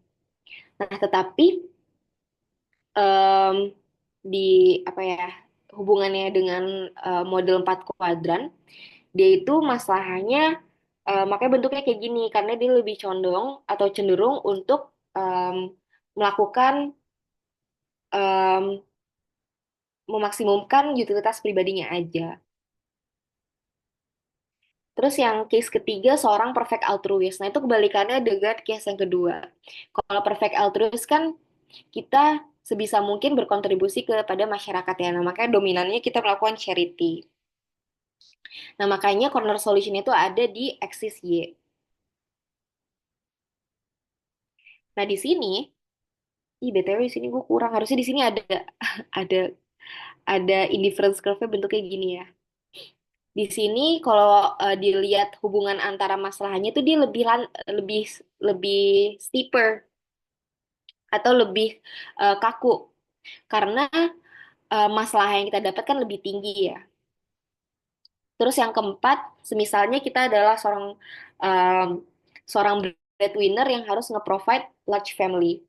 Nah, tetapi em, di apa ya hubungannya dengan model 4 kuadran, dia itu masalahnya makanya bentuknya kayak gini karena dia lebih condong atau cenderung untuk em, melakukan em, memaksimumkan utilitas pribadinya aja. Terus yang case ketiga seorang perfect altruist. Nah, itu kebalikannya dengan case yang kedua. Kalau perfect altruist kan kita sebisa mungkin berkontribusi kepada masyarakat ya. Nah, makanya dominannya kita melakukan charity. Nah, makanya corner solution itu ada di axis Y. Nah, di sini, BTW di sini gue kurang. Harusnya di sini ada ada ada indifference curve-nya bentuknya gini ya. Di sini kalau dilihat hubungan antara masalahnya itu dia lebih lebih steeper atau lebih kaku karena masalah yang kita dapatkan lebih tinggi ya. Terus yang keempat, semisalnya kita adalah um, seorang breadwinner yang harus nge-provide large family.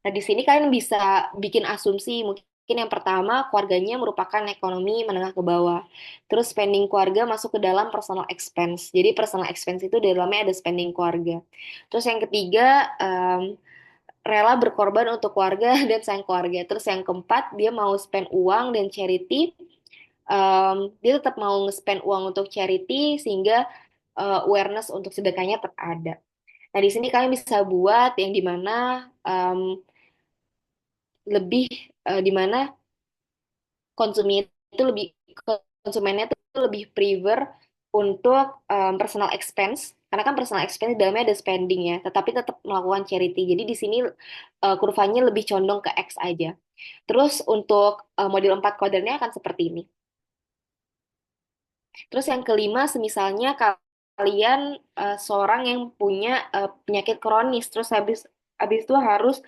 Nah, di sini kalian bisa bikin asumsi, mungkin yang pertama, keluarganya merupakan ekonomi menengah ke bawah. Terus spending keluarga masuk ke dalam personal expense. Jadi personal expense itu di dalamnya ada spending keluarga. Terus yang ketiga, rela berkorban untuk keluarga dan sayang keluarga. Terus yang keempat, dia mau spend uang dan charity. Dia tetap mau nge-spend uang untuk charity sehingga awareness untuk sedekahnya tetap ada. Nah, di sini kalian bisa buat yang dimana lebih di mana konsumen itu lebih konsumennya itu lebih prefer untuk personal expense karena kan personal expense di dalamnya ada spending ya, tetapi tetap melakukan charity. Jadi di sini kurvanya lebih condong ke X aja. Terus untuk model 4 kuadrannya akan seperti ini. Terus yang kelima, semisalnya kalian seorang yang punya penyakit kronis, terus habis itu harus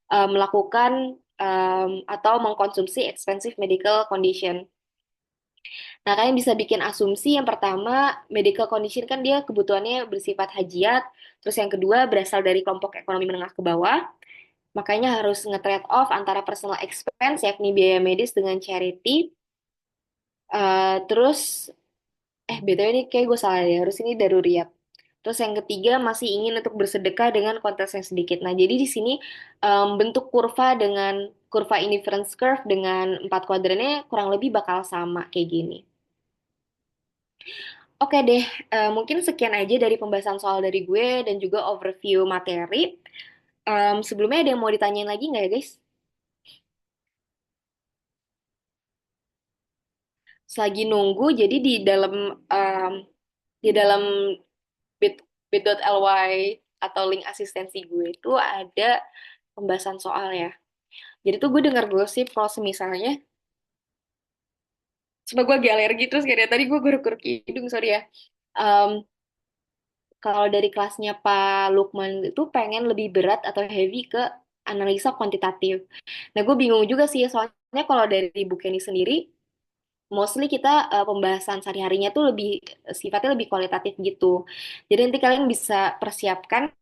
melakukan atau mengkonsumsi expensive medical condition. Nah, kalian bisa bikin asumsi yang pertama, medical condition kan dia kebutuhannya bersifat hajiat, terus yang kedua berasal dari kelompok ekonomi menengah ke bawah, makanya harus nge-trade off antara personal expense, yakni biaya medis dengan charity. Terus BTW ini kayak gue salah ya, harus ini daruriyat. Terus yang ketiga masih ingin untuk bersedekah dengan kuantitas yang sedikit. Nah, jadi di sini bentuk kurva dengan kurva indifference curve dengan 4 kuadrannya kurang lebih bakal sama kayak gini. Oke deh, mungkin sekian aja dari pembahasan soal dari gue dan juga overview materi. Sebelumnya ada yang mau ditanyain lagi nggak ya guys? Selagi nunggu, jadi di dalam bit.ly atau link asistensi gue itu ada pembahasan soal ya. Jadi tuh gue dengar gosip kalau misalnya, sebab gue agak alergi terus kayak dari tadi gue garuk-garuk hidung, sorry ya. Em, Kalau dari kelasnya Pak Lukman itu pengen lebih berat atau heavy ke analisa kuantitatif. Nah, gue bingung juga sih, soalnya kalau dari buku ini sendiri, mostly kita pembahasan sehari-harinya tuh lebih sifatnya lebih kualitatif gitu. Jadi nanti kalian bisa persiapkan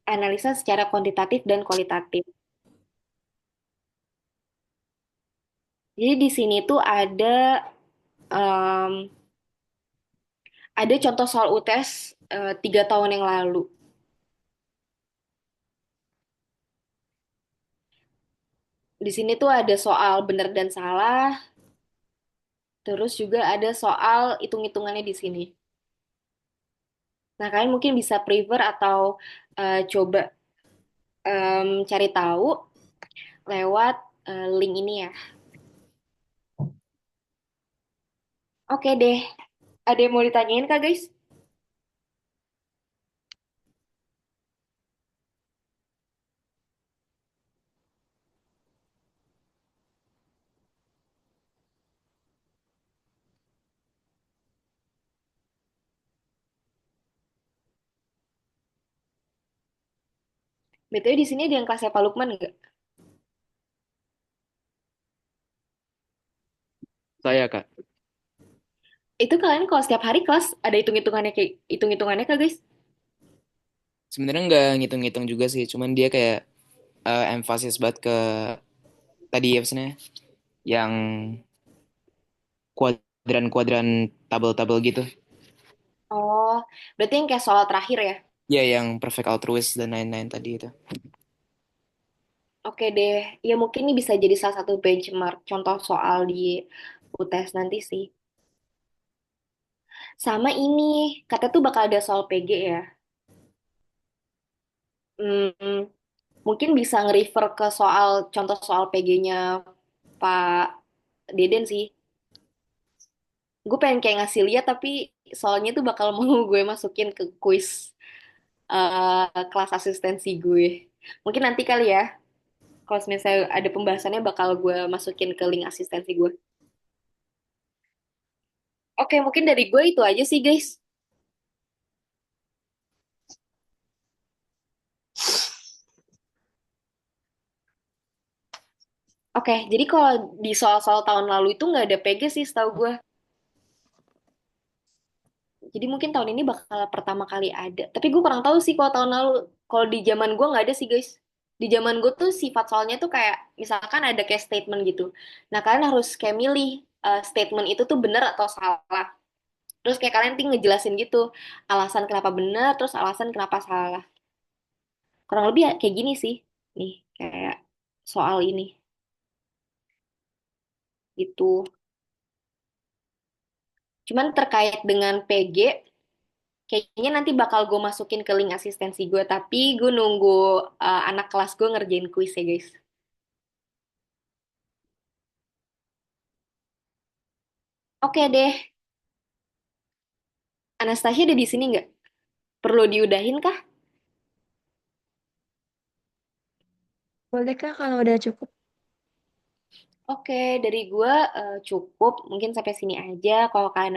analisa secara kuantitatif dan kualitatif. Jadi di sini tuh em, ada contoh soal UTS 3 tahun yang lalu. Di sini tuh ada soal benar dan salah, terus juga ada soal hitung-hitungannya di sini. Nah, kalian mungkin bisa prefer atau coba cari tahu lewat link ini ya. Oke deh, ada yang mau ditanyain Kak guys? BTW di sini ada yang kelasnya Pak Lukman nggak? Saya Kak. Itu kalian kalau setiap hari kelas ada hitung-hitungannya kayak hitung-hitungannya kak guys? Sebenarnya nggak ngitung-ngitung juga sih, cuman dia kayak emphasis banget ke tadi ya maksudnya yang kuadran-kuadran tabel-tabel gitu. Oh, berarti yang kayak soal terakhir ya? Ya yang perfect altruist dan lain-lain tadi itu. Oke deh, ya mungkin ini bisa jadi salah satu benchmark contoh soal di UTS nanti sih. Sama ini, kata tuh bakal ada soal PG ya. Hmm, mungkin bisa nge-refer ke soal contoh soal PG-nya Pak Deden sih. Gue pengen kayak ngasih lihat tapi soalnya tuh bakal mau gue masukin ke kuis kelas asistensi gue. Mungkin nanti kali ya, kalau misalnya ada pembahasannya bakal gue masukin ke link asistensi gue. Oke, mungkin dari gue itu aja sih guys. Oke, jadi kalau di soal-soal tahun lalu itu nggak ada PG sih setahu gue. Jadi mungkin tahun ini bakal pertama kali ada. Tapi gue kurang tahu sih kalau tahun lalu. Kalau di zaman gue nggak ada sih guys. Di zaman gue tuh sifat soalnya tuh kayak misalkan ada kayak statement gitu. Nah kalian harus kayak milih statement itu tuh benar atau salah. Terus kayak kalian tinggal ngejelasin gitu alasan kenapa benar, terus alasan kenapa salah. Kurang lebih ya kayak gini sih. Nih kayak soal ini gitu. Cuman terkait dengan PG, kayaknya nanti bakal gue masukin ke link asistensi gue, tapi gue nunggu anak kelas gue ngerjain kuis ya guys. Oke deh, Anastasia ada di sini nggak? Perlu diudahin kah? Boleh Kak kalau udah cukup. Oke, dari gue cukup. Mungkin sampai sini aja. Kalau kalian